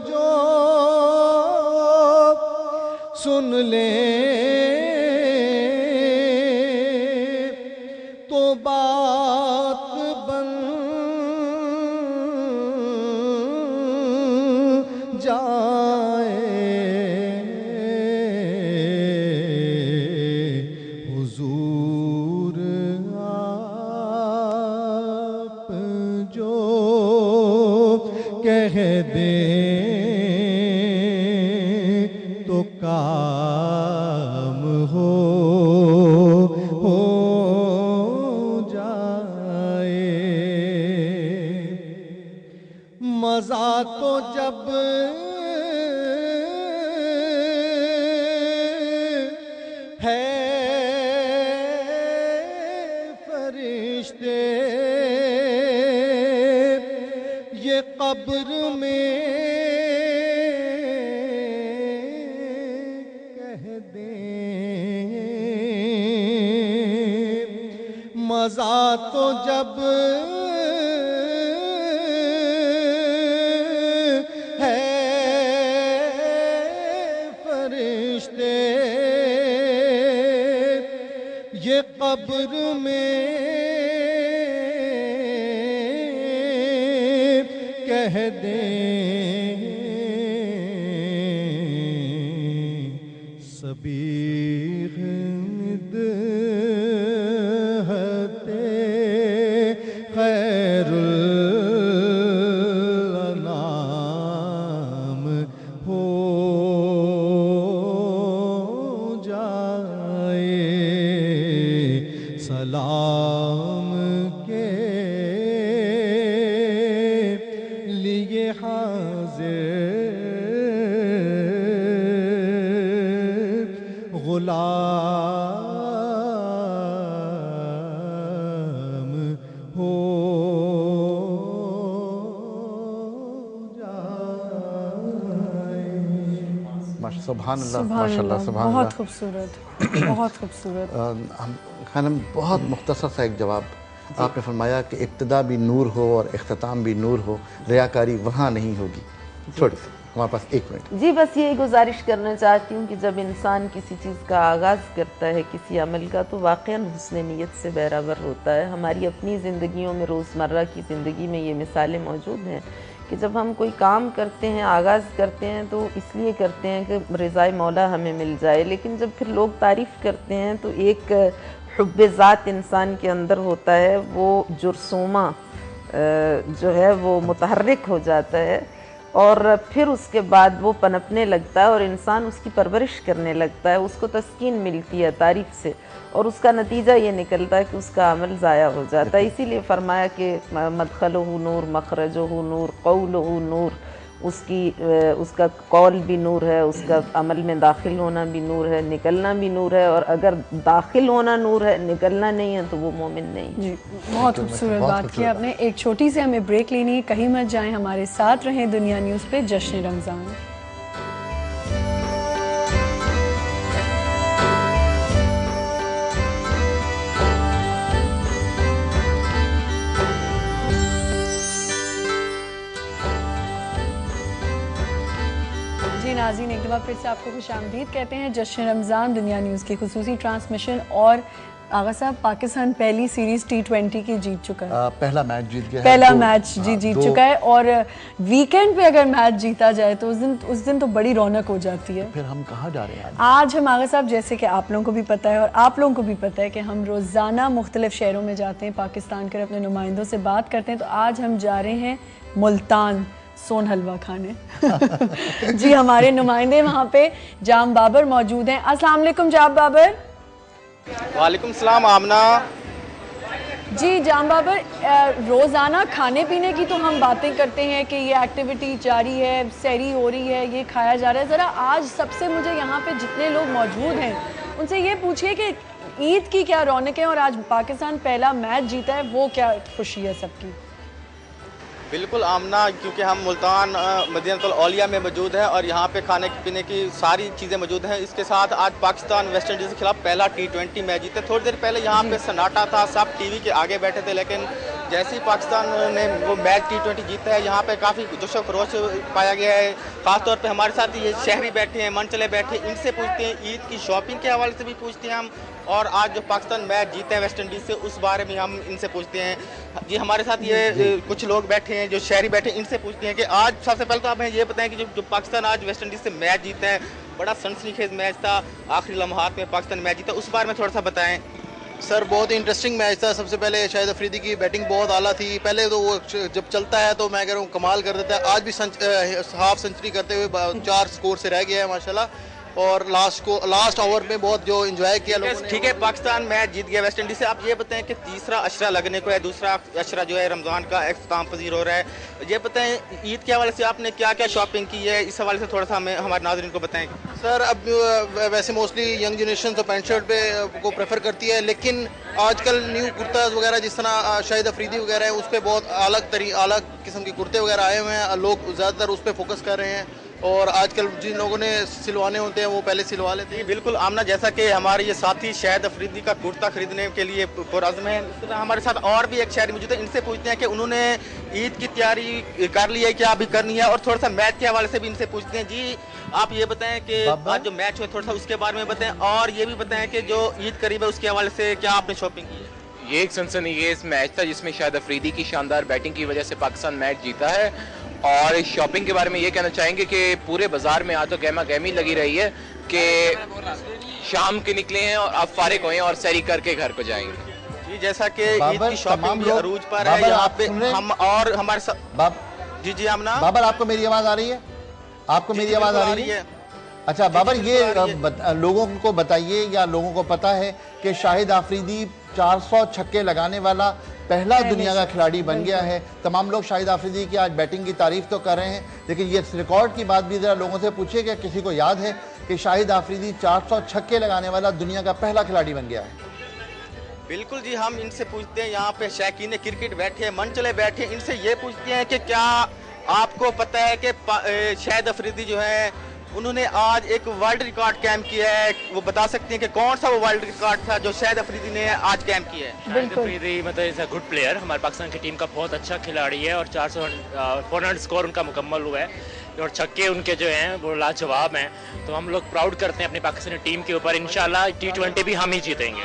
جو سن لے تو بات بن جائے حضور آپ جو کہہ دیں تو کام ہو جائے مزہ تو جب ہے فرشتے یہ قبر میں کہہ دیں مزہ تو جب ہے فرشتے یہ قبر میں کہہ دیں سبیغ مدحت خیر الانام ہو جائے سلام کے لیے حاضر غلام ہو سبحان اللہ، سبحان ماشاء اللہ، اللہ، سبحان بہت اللہ۔ خوبصورت، بہت خوبصورت۔ خانم بہت مختصر سا ایک جواب، آپ نے فرمایا کہ ابتدا بھی نور ہو اور اختتام بھی نور ہو، ریاکاری وہاں نہیں ہوگی۔ چھوڑی سی ہمارے پاس 1 منٹ۔ جی بس یہ گزارش کرنا چاہتی ہوں کہ جب انسان کسی چیز کا آغاز کرتا ہے کسی عمل کا تو واقعاً حسن نیت سے بہرور ہوتا ہے۔ ہماری اپنی زندگیوں میں روزمرہ کی زندگی میں یہ مثالیں موجود ہیں کہ جب ہم کوئی کام کرتے ہیں، آغاز کرتے ہیں تو اس لیے کرتے ہیں کہ رضائے مولا ہمیں مل جائے، لیکن جب پھر لوگ تعریف کرتے ہیں تو ایک حب ذات انسان کے اندر ہوتا ہے، وہ جرثومہ جو ہے وہ متحرک ہو جاتا ہے، اور پھر اس کے بعد وہ پنپنے لگتا ہے اور انسان اس کی پرورش کرنے لگتا ہے، اس کو تسکین ملتی ہے تعریف سے، اور اس کا نتیجہ یہ نکلتا ہے کہ اس کا عمل ضائع ہو جاتا ہے۔ اسی لیے فرمایا کہ مدخلہ نور، مخرجہ نور، قولہ نور، اس کا قول بھی نور ہے، اس کا عمل میں داخل ہونا بھی نور ہے، نکلنا بھی نور ہے، اور اگر داخل ہونا نور ہے، نکلنا نہیں ہے تو وہ مومن نہیں۔ جی بہت خوبصورت بات کی آپ نے۔ ایک چھوٹی سی ہمیں بریک لینی ہے، کہیں مت جائیں، ہمارے ساتھ رہیں دنیا نیوز پہ جشن رمضان۔ ناظرین ایک دفعہ پھر سے آپ کو خوش آمدید کہتے ہیں۔ جشن رمضان دنیا نیوز کی خصوصی ٹرانسمیشن، اور آغا صاحب پاکستان پہلی سیریز T20 کی جیت چکا ہے، پہلا میچ جیت گیا ہے، پہلا میچ جیت چکا ہے، اور ویکینڈ پہ اگر میچ جیتا جائے تو اس دن تو بڑی رونق ہو جاتی ہے۔ پھر ہم کہاں جا رہے ہیں آج ہم آغا صاحب، جیسے کہ آپ لوگوں کو بھی پتہ ہے اور آپ لوگوں کو بھی پتہ ہے کہ ہم روزانہ مختلف شہروں میں جاتے ہیں، پاکستان کے اپنے نمائندوں سے بات کرتے ہیں، تو آج ہم جا رہے ہیں ملتان سون حلوہ کھانے۔ جی ہمارے نمائندے وہاں پہ جام بابر موجود ہیں۔ السلام علیکم جام بابر۔ وعلیکم السلام آمنہ۔ جی جام بابر، روزانہ کھانے پینے کی تو ہم باتیں کرتے ہیں کہ یہ ایکٹیویٹی جاری ہے، سحری ہو رہی ہے، یہ کھایا جا رہا ہے، ذرا آج سب سے مجھے یہاں پہ جتنے لوگ موجود ہیں ان سے یہ پوچھیے کہ عید کی کیا رونق ہے، اور آج پاکستان پہلا میچ جیتا ہے، وہ کیا خوشی ہے سب کی؟ بالکل آمنہ، کیونکہ ہم ملتان مدینہ الاولیاء میں موجود ہیں اور یہاں پہ کھانے پینے کی ساری چیزیں موجود ہیں۔ اس کے ساتھ آج پاکستان ویسٹ انڈیز کے خلاف پہلا T20 میچ جیتا۔ تھوڑی دیر پہلے یہاں پہ سناٹا تھا، سب ٹی وی کے آگے بیٹھے تھے، لیکن جیسے ہی پاکستان نے وہ میچ T20 جیتا ہے، یہاں پہ کافی جوش و خروش پایا گیا ہے۔ خاص طور پہ ہمارے ساتھ یہ شہری بیٹھے ہیں، منچلے بیٹھے ہیں، ان سے پوچھتے ہیں، عید کی شاپنگ کے حوالے سے بھی پوچھتے ہیں ہم، اور آج جو پاکستان میچ جیتا ہے ویسٹ انڈیز سے اس بارے میں ہم ان سے پوچھتے ہیں۔ جی ہمارے ساتھ یہ کچھ لوگ بیٹھے ہیں جو شہری بیٹھے ہیں، ان سے پوچھتے ہیں کہ آج سب سے پہلے تو آپ ہمیں یہ بتائیں کہ جو پاکستان آج ویسٹ انڈیز سے میچ جیتا ہے، بڑا سنسنی خیز میچ تھا، آخری لمحات میں پاکستان میچ جیتا، اس بارے میں تھوڑا سا بتائیں۔ سر بہت ہی انٹرسٹنگ میچ تھا۔ سب سے پہلے شاہد افریدی کی بیٹنگ بہت اعلیٰ تھی، پہلے تو وہ جب چلتا ہے تو میں کہہ رہا ہوں کمال کر دیتا ہے، آج بھی ہاف سنچری کرتے ہوئے 4 سکور سے رہ گیا ہے ماشاءاللہ، اور لاسٹ اوور میں بہت جو انجوائے کیا لوگوں نے۔ ٹھیک ہے، پاکستان میچ جیت گیا ویسٹ انڈیز سے، آپ یہ بتائیں کہ تیسرا اشرہ لگنے کو ہے، دوسرا اشرہ جو ہے رمضان کا اختتام پذیر ہو رہا ہے، یہ بتائیں عید کے حوالے سے آپ نے کیا کیا شاپنگ کی ہے، اس حوالے سے تھوڑا سا ہمیں ہمارے ناظرین کو بتائیں۔ سر اب ویسے موسٹلی ینگ جنریشن تو پینٹ شرٹ پہ کو پریفر کرتی ہے، لیکن آج کل نیو کرتاز وغیرہ جس طرح شاہد افریدی وغیرہ ہیں، اس پہ بہت اعلیٰ قسم کے کرتے وغیرہ آئے ہوئے ہیں، لوگ زیادہ تر اس پہ فوکس کر رہے ہیں، اور آج کل جن لوگوں نے سلوانے ہوتے ہیں وہ پہلے سلوا لیتے ہیں۔ بالکل آمنہ، جیسا کہ ہمارے یہ ساتھی شاہد افریدی کا کرتا خریدنے کے لیے پرعزم ہیں، اس طرح ہمارے ساتھ اور بھی ایک شہری موجود ہے، ان سے پوچھتے ہیں کہ انہوں نے عید کی تیاری کر لی ہے کیا ابھی کرنی ہے، اور تھوڑا سا میچ کے حوالے سے بھی ان سے پوچھتے ہیں۔ جی آپ یہ بتائیں کہ آج جو میچ ہوئے تھوڑا سا اس کے بارے میں بتائیں، اور یہ بھی بتائیں کہ جو عید قریب ہے اس کے حوالے سے کیا آپ نے شاپنگ کی ہے۔ یہ ایک سنسنیخیز میچ تھا جس میں شاہد افریدی کی شاندار بیٹنگ کی وجہ سے پاکستان میچ جیتا ہے، اور شاپنگ کے بارے میں یہ کہنا چاہیں گے کہ پورے بازار میں آج تو گہما گہمی لگی رہی ہے کہ شام کے نکلے ہیں اور آپ فارغ ہوئے ہیں اور سیری کر کے گھر کو جائیں گے۔ جی جیسا کہ عید کی شاپنگ بھی عروج پر ہے یہاں پہ ہم، اور ہمارے ساتھ جی آمنہ بابر، آپ کو میری آواز آ رہی ہے؟ آپ کو میری آواز آ رہی ہے؟ اچھا بابر، یہ لوگوں کو بتائیے یا لوگوں کو پتا ہے کہ شاہد آفریدی 400 چھکے لگانے والا پہلا دنیا کا کھلاڑی بن گیا ہے۔ تمام لوگ شاہد آفریدی کی آج بیٹنگ کی تعریف تو کر رہے ہیں، لیکن یہ ریکارڈ کی بات بھی ذرا لوگوں سے پوچھیے کہ کسی کو یاد ہے کہ شاہد آفریدی 400 چھکے لگانے والا دنیا کا پہلا کھلاڑی بن گیا ہے؟ بالکل جی، ہم ان سے پوچھتے ہیں، یہاں پہ شائقین کرکٹ بیٹھے ہیں، منچلے بیٹھے ہیں، ان سے یہ پوچھتے ہیں کہ کیا آپ کو پتہ ہے کہ شاہد افریدی جو ہے انہوں نے آج ایک ورلڈ ریکارڈ قائم کیا ہے، وہ بتا سکتے ہیں کہ کون سا وہ ورلڈ ریکارڈ تھا جو شاہد افریدی نے آج قائم کیا ہے؟ شاہد افریدی مطلب از اے گڈ پلیئر، ہمارے پاکستان کی ٹیم کا بہت اچھا کھلاڑی ہے، اور 400 اسکور ان کا مکمل ہوا ہے، اور چھکے ان کے جو ہیں وہ لاجواب ہیں، تو ہم لوگ پراؤڈ کرتے ہیں اپنی پاکستانی ٹیم کے اوپر۔ انشاءاللہ T20 بھی ہم ہی جیتیں گے۔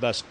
10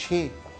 6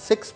6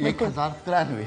1093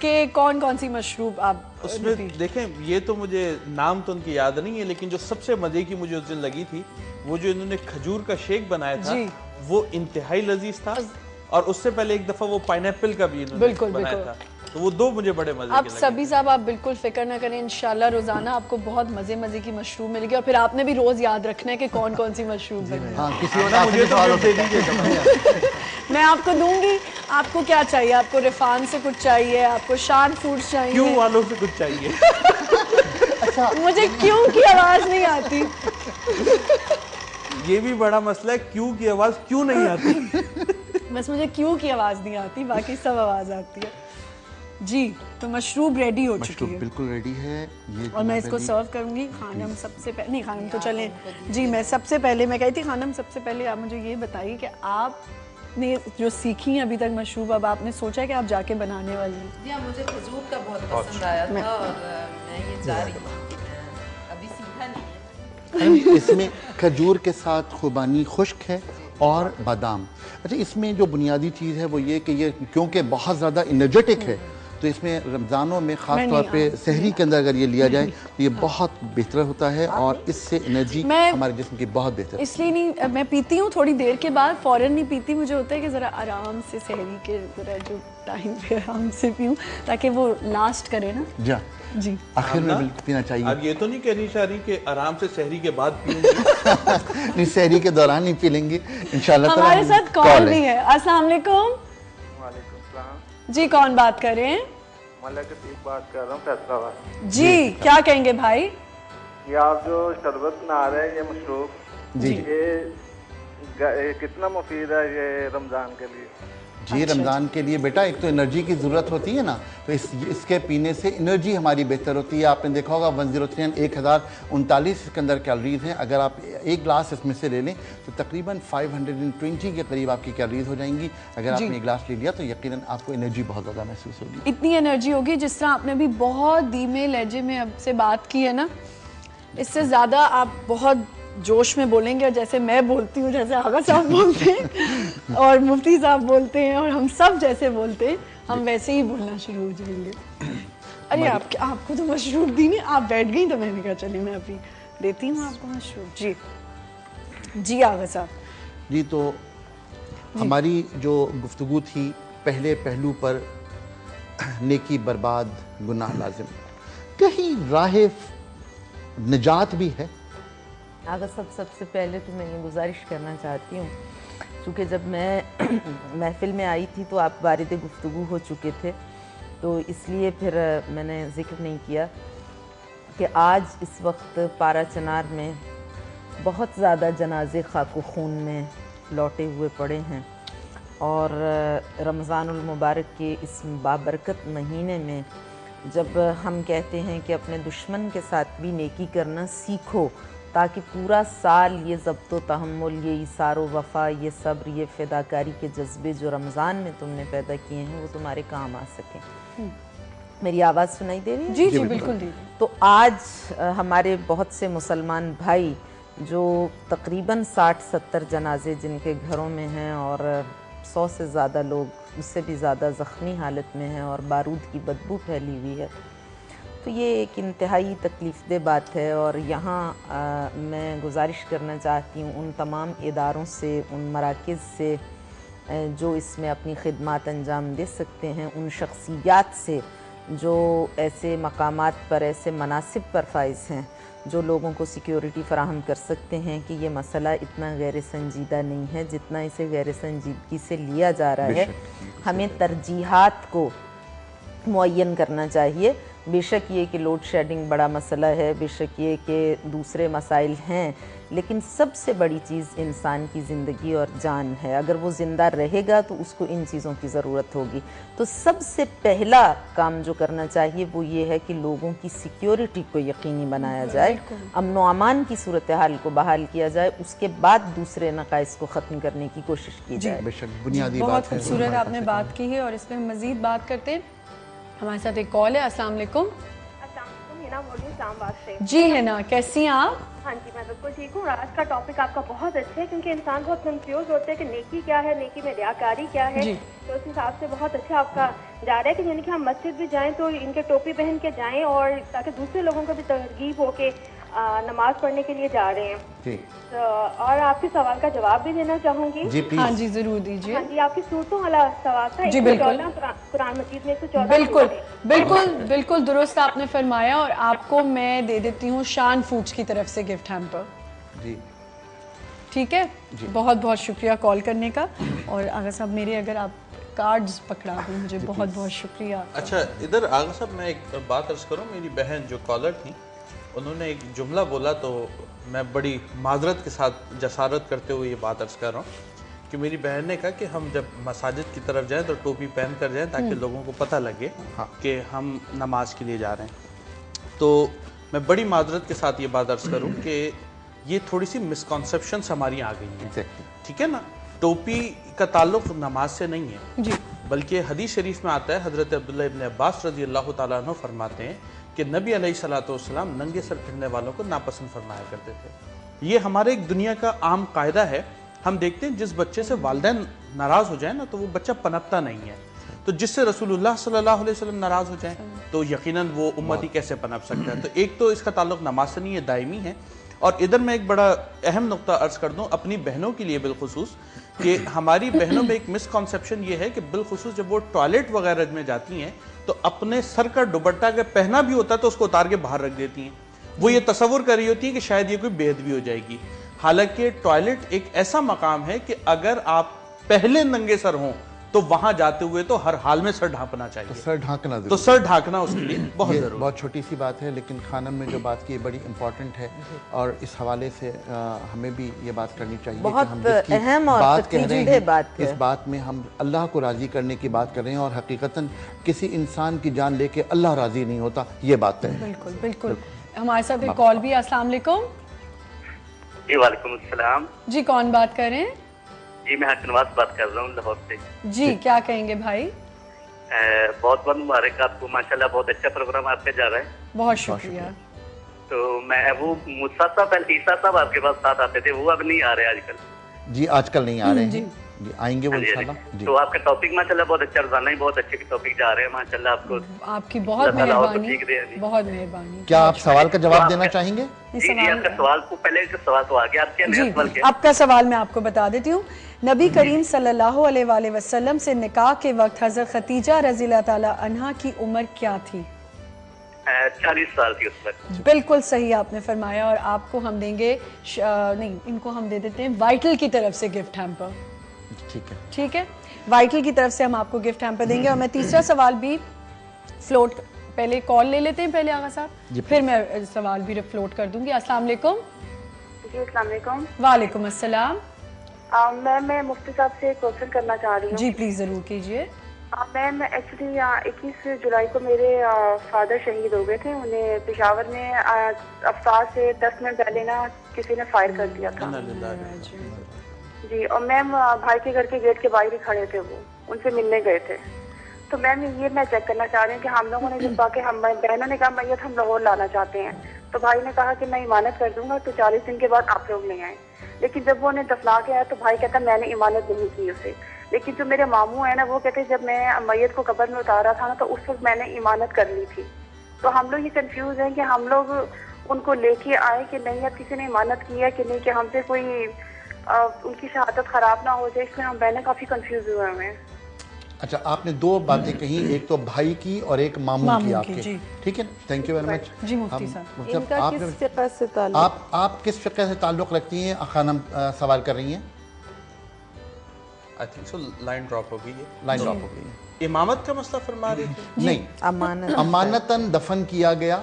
کہ کون کون سی مشروب آپ اس میں دیکھیں، یہ تو مجھے نام تو ان کی یاد نہیں ہے، لیکن جو سب سے مزے کی مجھے اس دن لگی تھی وہ جو انہوں نے کھجور کا شیک بنایا تھا وہ انتہائی لذیذ تھا، اور اس سے پہلے ایک دفعہ وہ پائن ایپل کا بھی انہوں نے بنایا تھا، تو وہ دو مجھے بڑے مزے کے آپ لگے۔ سبھی صاحب آپ بالکل فکر نہ کریں، انشاءاللہ روزانہ آپ کو بہت مزے کی مشروب ملے گی، اور پھر آپ نے بھی روز یاد رکھنا ہے کہ کون کون سی مشروب بنی ہے۔ مجھے تو پھر دے دیجیے، میں آپ کو دوں گی۔ آپ کو کیا چاہیے؟ آپ کو رفان سے کچھ چاہیے؟ آپ کو شان فوڈز چاہیے؟ کیوں والوں سے کچھ چاہیے؟ مجھے کیوں کی آواز نہیں آتی، یہ بھی بڑا مسئلہ ہے، کیوں کی آواز کیوں نہیں آتی؟ بس مجھے کیوں کی آواز نہیں آتی، باقی سب آواز آتی ہے۔ جی تو مشروب ریڈی ہو چکی ہے، بالکل ریڈی ہے یہ، اور میں اس کو سرو کروں گی۔ خانم سب سے پہلے، نہیں خانم تو چلیں، جی میں سب سے پہلے میں کہی تھی خانم سب سے پہلے آپ مجھے یہ بتائیے کہ آپ نے جو سیکھی ہیں ابھی تک مشروب، اب آپ نے سوچا کہ آپ جا کے بنانے والی ہیں؟ جی ہاں، مجھے کھجور کا بہت پسند آیا تھا اور میں یہ چاہ رہی ہوں، ابھی سیکھا نہیں ہے۔ اس میں کھجور کے ساتھ خوبانی خشک ہے اور بادام۔ اچھا، اس میں جو بنیادی چیز ہے وہ یہ کہ یہ کیونکہ بہت زیادہ انرجیٹک ہے، تو اس میں رمضانوں میں خاص طور پہ سحری کے اندر اگر یہ لیا جائے تو یہ بہت بہتر ہوتا ہے، اور اس سے انرجی ہمارے جسم کی بہت بہتر ہے۔ اس لیے نہیں میں پیتی ہوں تھوڑی دیر کے بعد، فوراً نہیں پیتی، مجھے ہوتا ہے کہ ذرا آرام سے سحری کے ذرا جو ٹائم پہ آرام سے پیوں تاکہ وہ لاسٹ کرے نا۔ جی آخر میں پینا چاہیے۔ اب یہ تو نہیں کہنی چاہ رہی کہ آرام سے سحری کے بعد پیوں گی؟ نہیں، سحری کے دوران نہیں پی لیں گے انشاءاللہ۔ ہمارے ساتھ کال بھی ہے۔ السلام علیکم۔ وعلیکم السلام جی کون بات کر رہے ہیں؟ ملک عتیق بات کر رہا ہوں، فیصلہ آباد۔ جی کیا کہیں گے بھائی؟ یہ آپ جو شربت بنا رہے ہیں، یہ مشروب، یہ کتنا مفید ہے یہ رمضان کے لیے؟ جی رمضان کے لیے بیٹا ایک تو انرجی کی ضرورت ہوتی ہے نا، تو اس کے پینے سے انرجی ہماری بہتر ہوتی ہے۔ آپ نے دیکھا ہوگا 103 1039 اس کے اندر کیلوریز ہیں، اگر آپ ایک گلاس اس میں سے لے لیں تو تقریباً 520 کے قریب آپ کی کیلوریز ہو جائیں گی۔ اگر آپ نے ایک گلاس لے لیا تو یقیناً آپ کو انرجی بہت زیادہ محسوس ہوگی۔ اتنی انرجی ہوگی جس طرح آپ نے بھی بہت دھیمے لہجے میں اب سے بات کی ہے نا، اس سے زیادہ آپ بہت جوش میں بولیں گے، اور جیسے میں بولتی ہوں، جیسے آغا صاحب بولتے ہیں اور مفتی صاحب بولتے ہیں اور ہم سب جیسے بولتے ہیں، ہم ویسے ہی بولنا شروع ہو جائیں گے۔ ارے آپ کو تو مشروب دی نہیں، آپ بیٹھ گئی تو میں نے کہا چلے میں ابھی دیتی ہوں آپ کو مشروب۔ جی جی آغا صاحب۔ جی تو ہماری جو گفتگو تھی پہلے پہلو پر، نیکی برباد گناہ لازم، کہیں راہ نجات بھی ہے؟ آغا صاحب سب سے پہلے تو میں یہ گزارش کرنا چاہتی ہوں، چونکہ جب میں محفل میں آئی تھی تو آپ وارد گفتگو ہو چکے تھے، تو اس لیے پھر میں نے ذکر نہیں کیا کہ آج اس وقت پارا چنار میں بہت زیادہ جنازے خاک و خون میں لوٹے ہوئے پڑے ہیں، اور رمضان المبارک کے اس بابرکت مہینے میں جب ہم کہتے ہیں کہ اپنے دشمن کے ساتھ بھی نیکی کرنا سیکھو تاکہ پورا سال یہ ضبط و تحمل، یہ ایثار و وفا، یہ صبر، یہ فداکاری کے جذبے جو رمضان میں تم نے پیدا کیے ہیں وہ تمہارے کام آ سکیں۔ میری آواز سنائی دے رہی ہے؟ جی جی بالکل۔ تو آج ہمارے بہت سے مسلمان بھائی جو تقریباً 60-70 جنازے جن کے گھروں میں ہیں، اور 100 سے زیادہ لوگ اس سے بھی زیادہ زخمی حالت میں ہیں اور بارود کی بدبو پھیلی ہوئی ہے، تو یہ ایک انتہائی تکلیف دہ بات ہے۔ اور یہاں میں گزارش کرنا چاہتی ہوں ان تمام اداروں سے، ان مراکز سے جو اس میں اپنی خدمات انجام دے سکتے ہیں، ان شخصیات سے جو ایسے مقامات پر، ایسے مناصب پر فائز ہیں، جو لوگوں کو سیکیورٹی فراہم کر سکتے ہیں کہ یہ مسئلہ اتنا غیر سنجیدہ نہیں ہے جتنا اسے غیر سنجیدگی سے لیا جا رہا ہے۔ ہمیں ترجیحات کو معین کرنا چاہیے۔ بے شک یہ کہ لوڈ شیڈنگ بڑا مسئلہ ہے، بے شک یہ کہ دوسرے مسائل ہیں، لیکن سب سے بڑی چیز انسان کی زندگی اور جان ہے۔ اگر وہ زندہ رہے گا تو اس کو ان چیزوں کی ضرورت ہوگی۔ تو سب سے پہلا کام جو کرنا چاہیے وہ یہ ہے کہ لوگوں کی سیکیورٹی کو یقینی بنایا جائے، امن و امان کی صورتحال کو بحال کیا جائے، اس کے بعد دوسرے نقائص کو ختم کرنے کی کوشش کی جائے۔ بے شک بنیادی بہت بات ہے، خوبصورت آپ نے بات کی ہے، اور اس پہ ہم مزید بات کرتے ہیں۔ ہمارے ساتھ ایک کال ہے۔ السلام علیکم۔ السلام علیکم، ہینا بول رہی ہوں اسلام آباد سے۔ جی ہینا، کیسی ہیں آپ؟ ہاں جی میں بالکل ٹھیک ہوں۔ آج کا ٹاپک آپ کا بہت اچھا ہے، کیونکہ انسان بہت کنفیوز ہوتے ہیں کہ نیکی کیا ہے، نیکی میں ریاکاری کیا ہے، تو اس حساب سے بہت اچھا آپ کا جا رہا ہے کہ یعنی کہ ہم مسجد بھی جائیں تو ان کے ٹوپی پہن کے جائیں اور تاکہ دوسرے لوگوں کو بھی ترغیب ہو کے نماز پڑھنے کے لیے جا رہے ہیں. جی. اور آپ کے سوال کا جواب بھی دینا چاہوں گی. جی پلیز. ہاں جی ضرور دیجیے. ہاں جی آپ کی صورتوں والا سوال تھا. جی بالکل. قرآن مجید میں 114. بالکل بالکل بالکل درست آپ نے فرمایا. اور آپ کو میں دے دیتی ہوں شان فوڈز کی طرف سے گفٹ ہیمپر. جی ٹھیک ہے. بہت بہت شکریہ کال کرنے کا. اور آغا صاحب میرے اگر آپ کارڈز پکڑا دیں مجھے بہت بہت شکریہ. اچھا ادھر آغا صاحب میں ایک بات عرض کروں. میری بہن جو کالر تھی انہوں نے ایک جملہ بولا تو میں بڑی معذرت کے ساتھ جسارت کرتے ہوئے یہ بات عرض کر رہا ہوں کہ میری بہن نے کہا کہ ہم جب مساجد کی طرف جائیں تو ٹوپی پہن کر جائیں تاکہ لوگوں کو پتہ لگے کہ ہم نماز کے لیے جا رہے ہیں. تو میں بڑی معذرت کے ساتھ یہ بات عرض کروں کہ یہ تھوڑی سی مسکنسیپشنس ہماری آ گئی ہیں. ٹھیک ہے نا. ٹوپی کا تعلق نماز سے نہیں ہے جی بلکہ حدیث شریف میں آتا ہے حضرت عبداللہ ابن عباس رضی اللہ تعالیٰ عنہ فرماتے ہیں کہ نبی علیہ الصلوۃ والسلام ننگے سر پھرنے والوں کو ناپسند فرمایا کرتے تھے. یہ ہمارے ایک دنیا کا عام قاعدہ ہے. ہم دیکھتے ہیں جس بچے سے والدین ناراض ہو جائیں نا تو وہ بچہ پنپتا نہیں ہے. تو جس سے رسول اللہ صلی اللہ علیہ وسلم ناراض ہو جائیں تو یقیناً وہ امتی کیسے پنپ سکتا ہے. تو ایک تو اس کا تعلق نماز سے نہیں ہے, دائمی ہے. اور ادھر میں ایک بڑا اہم نقطہ عرض کر دوں اپنی بہنوں کے لیے بالخصوص کہ ہماری بہنوں میں ایک مسکنسیپشن یہ ہے کہ بالخصوص جب وہ ٹوائلٹ وغیرہ میں جاتی ہیں تو اپنے سر کا دوپٹہ اگر پہنا بھی ہوتا ہے تو اس کو اتار کے باہر رکھ دیتی ہیں. وہ یہ تصور کر رہی ہوتی ہیں کہ شاید یہ کوئی بے ادبی ہو جائے گی. حالانکہ ٹوائلٹ ایک ایسا مقام ہے کہ اگر آپ پہلے ننگے سر ہوں تو وہاں جاتے ہوئے تو ہر حال میں سر ڈھانپنا چاہیے. سر ڈھانکنا تو سر ڈھانکنا اس کے لیے بہت ضروری. بہت چھوٹی سی بات ہے لیکن خانم نے جو بات کی بڑی امپورٹنٹ ہے اور اس حوالے سے ہمیں بھی یہ بات کرنی چاہیے کہ ہم جس کی بات کہہ رہے ہیں اس بات میں ہم اللہ کو راضی کرنے کی بات کر رہے ہیں اور حقیقتاً کسی انسان کی جان لے کے اللہ راضی نہیں ہوتا. یہ بات ہے. بالکل بالکل. ہمارے ساتھ ایک کال بھی. السلام علیکم. جی وعلیکم السلام. جی کون بات کر رہے ہیں؟ جی میں حسن نواز بات کر رہا ہوں لاہور سے. جی کیا کہیں گے بھائی؟ بہت بہت مبارک آپ کو. ماشاءاللہ بہت اچھا پروگرام آپ کا جا رہا ہے. بہت شکریہ. تو میں وہ موسیٰ صاحب عیسیٰ صاحب آپ کے پاس ساتھ آتے تھے وہ اب نہیں آ رہے آج کل. جی آج کل نہیں آ رہے ہیں. جی آئیں گے وہ انشاءاللہ. تو آپ کا ٹاپک ماشاءاللہ بہت اچھا روزانہ ہی بہت اچھے ٹاپک جا رہے ہیں ماشاءاللہ. آپ کو آپ کی بہت مہربانی. بہت مہربانی. کیا آپ سوال کا جواب دینا چاہیں گے؟ جی آپ کا سوال کو پہلے سوال تو آ گیا. آپ کیا نیا سوال کیا؟ آپ کا سوال میں آپ کو بتا دیتی ہوں. نبی کریم صلی اللہ علیہ وآلہ وسلم سے نکاح کے وقت حضرت خدیجہ رضی اللہ تعالیٰ عنہا کی عمر کیا تھی؟ 40 سال تھی اس وقت. بالکل صحیح آپ نے فرمایا. اور آپ کو ہم دیں گے نہیں ان کو ہم دے دیتے ہیں وائٹل کی طرف سے گفٹ ہیمپر. ٹھیک ہے ٹھیک ہے. وائٹل کی طرف سے ہم آپ کو گفٹ ہیمپر دیں گے. اور میں تیسرا سوال بھی فلوٹ پہلے کال لے لیتے ہیں پہلے آغا صاحب پھر میں سوال بھی فلوٹ کر دوں گی. السلام علیکم. جی السلام علیکم. وعلیکم السلام. میں مفتی صاحب سے کوشچن کرنا چاہ رہی ہوں. جی پلیز ضرور کیجیے. میم ایکچولی 21 جولائی کو میرے فادر شہید ہو گئے تھے. انہیں پشاور میں افسار سے 10 منٹ پہلے نا کسی نے فائر کر دیا تھا. جی اور میم بھائی کے گھر کے گیٹ کے باہر ہی کھڑے تھے. وہ ان سے ملنے گئے تھے. تو میم یہ میں چیک کرنا چاہ رہی ہوں کہ ہم لوگوں نے جب کہ ہم بہنوں نے کہا میت ہم لاہور لانا چاہتے ہیں تو بھائی نے کہا کہ میں امانت کر دوں گا تو 40 دن کے بعد آپ لوگ نہیں آئے. لیکن جب وہ انہیں دفنا کے آیا تو بھائی کہتا میں نے امانت نہیں کی اسے. لیکن جو میرے ماموں ہیں نا وہ کہتے جب میں میت کو قبر میں اتارا تھا نا تو اس وقت میں نے امانت کر لی تھی. تو ہم لوگ یہ کنفیوز ہیں کہ ہم لوگ ان کو لے کے آئے کہ نہیں اب کسی نے امانت کی ہے کہ نہیں کہ ہم سے کوئی ان کی شہادت خراب نہ ہو جائے. اس میں ہم بہنیں کافی کنفیوز ہوئے ہیں. اچھا آپ نے 2 باتیں کہیں, ایک تو بھائی کی اور ایک ماموں کی آپ کے. ٹھیک ہے تھینک یو ویری مچ. جی مفتی صاحب ان کا کس فقہ سے تعلق آپ کس فقہ سے تعلق رکھتی ہیں؟ خانم سوال کر رہی ہیں. I think so line drop ہو گئی ہے. لائن ڈراپ ہو گئی ہے. امامت کا مسئلہ فرما رہی تھی. نہیں امانتاً دفن کیا گیا.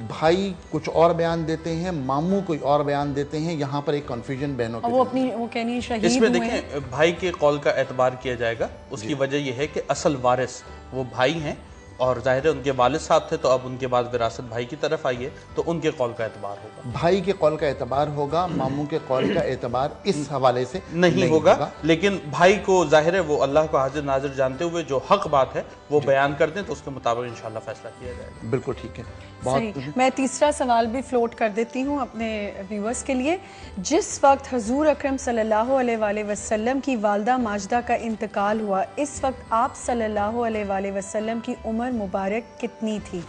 بھائی کچھ اور بیان دیتے ہیں, ماموں کوئی اور بیان دیتے ہیں. یہاں پر ایک کنفیوژن بہنوں کی وہ اپنی وہ کہنی شہید اس میں دیکھیں بھائی کے قول کا اعتبار کیا جائے گا. اس کی وجہ یہ ہے کہ اصل وارث وہ بھائی ہیں اور ظاہر ہے ان کے والد صاحب تھے تو اب ان کے بعد وراثت بھائی کی طرف آئی ہے تو ان کے قول کا اعتبار ہوگا. بھائی کے قول کا اعتبار ہوگا, ماموں کے قول کا اعتبار اس حوالے سے نہیں ہوگا, لیکن بھائی کو ظاہر ہے وہ اللہ کو حاضر ناظر جانتے ہوئے جو حق بات ہے وہ بیان کر دیں تو اس کے مطابق انشاءاللہ فیصلہ کیا جائے گا. بالکل ٹھیک ہے. صحیح. میں تیسرا سوال بھی فلوٹ کر دیتی ہوں اپنے ویورز کے لیے. جس وقت حضور اکرم صلی اللہ علیہ وآلہ وسلم کی والدہ ماجدہ کا انتقال ہوا, اس وقت آپ صلی اللہ علیہ وآلہ وسلم کی عمر مبارک کتنی تھی؟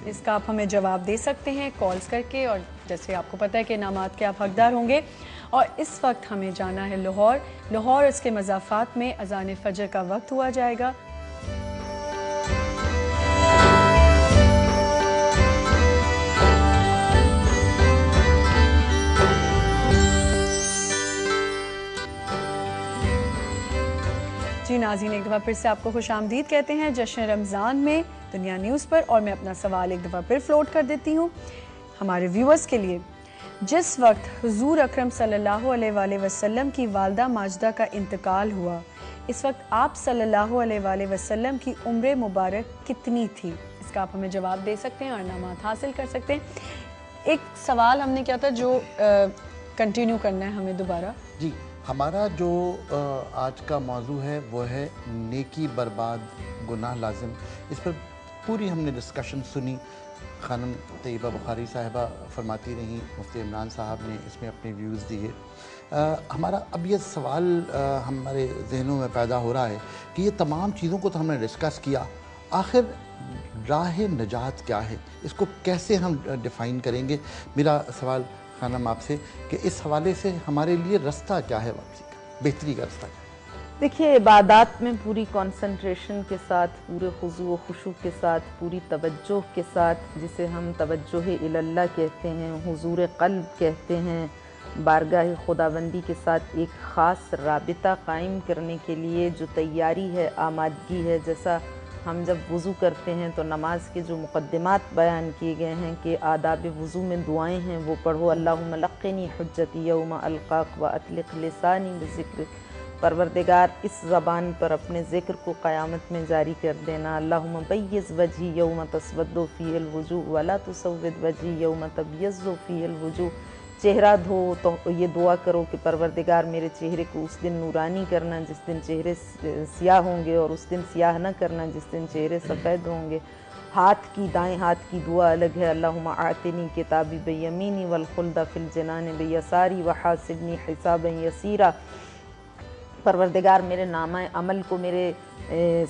اس کا آپ ہمیں جواب دے سکتے ہیں کالز کر کے, اور جیسے آپ کو پتہ ہے کہ انعامات کے آپ حقدار ہوں گے. اور اس وقت ہمیں جانا ہے لاہور اس کے مضافات میں اذان فجر کا وقت ہوا جائے گا. جی ناظرین, ایک دفعہ پھر سے آپ کو خوش آمدید کہتے ہیں جشن رمضان میں دنیا نیوز پر. اور میں اپنا سوال ایک دفعہ پھر فلوٹ کر دیتی ہوں ہمارے ویورز کے لیے. جس وقت حضور اکرم صلی اللہ علیہ وآلہ وسلم کی والدہ ماجدہ کا انتقال ہوا, اس وقت آپ صلی اللہ علیہ وآلہ وسلم کی عمر مبارک کتنی تھی؟ اس کا آپ ہمیں جواب دے سکتے ہیں اور انعامات حاصل کر سکتے ہیں. ایک سوال ہم نے کیا تھا جو کنٹینیو کرنا ہے ہمیں دوبارہ. جی, ہمارا جو آج کا موضوع ہے وہ ہے نیکی برباد گناہ لازم. اس پر پوری ہم نے ڈسکشن سنی. خانم طیبہ بخاری صاحبہ فرماتی رہیں, مفتی عمران صاحب نے اس میں اپنے ویوز دیے. ہمارا اب یہ سوال ہمارے ذہنوں میں پیدا ہو رہا ہے کہ یہ تمام چیزوں کو تو ہم نے ڈسکس کیا, آخر راہ نجات کیا ہے, اس کو کیسے ہم ڈیفائن کریں گے؟ میرا سوال خانم آپ سے کہ اس حوالے سے ہمارے لیے رستہ کیا ہے واپسی کا, بہتری کا رستہ کیا ہے؟ دیکھیے, عبادات میں پوری کنسنٹریشن کے ساتھ, پورے خضوع و خشوع کے ساتھ, پوری توجہ کے ساتھ, جسے ہم توجہ اللہ کہتے ہیں, حضور قلب کہتے ہیں, بارگاہ خداوندی کے ساتھ ایک خاص رابطہ قائم کرنے کے لیے جو تیاری ہے, آمادگی ہے. جیسا ہم جب وضو کرتے ہیں تو نماز کے جو مقدمات بیان کیے گئے ہیں کہ آداب وضو میں دعائیں ہیں وہ پڑھو. اللہم لقنی حجتی یوم القاک و اطلق لسانی بذکر, پروردگار اس زبان پر اپنے ذکر کو قیامت میں جاری کر دینا. اللہم بیض وجہی یوم تسود فیہ الوجوہ ولا تسود وجہی یوم تبیض فیہ الوجوہ. چہرہ دھو تو یہ دعا کرو کہ پروردگار میرے چہرے کو اس دن نورانی کرنا جس دن چہرے سیاہ ہوں گے, اور اس دن سیاہ نہ کرنا جس دن چہرے سفید ہوں گے. ہاتھ کی, دائیں ہاتھ کی دعا الگ ہے. اللہم آتنی کتابی بیمینی والخلد فی الجنان بیساری وحاسبنی حسابا یسیرا. پروردگار میرے نامہ عمل کو میرے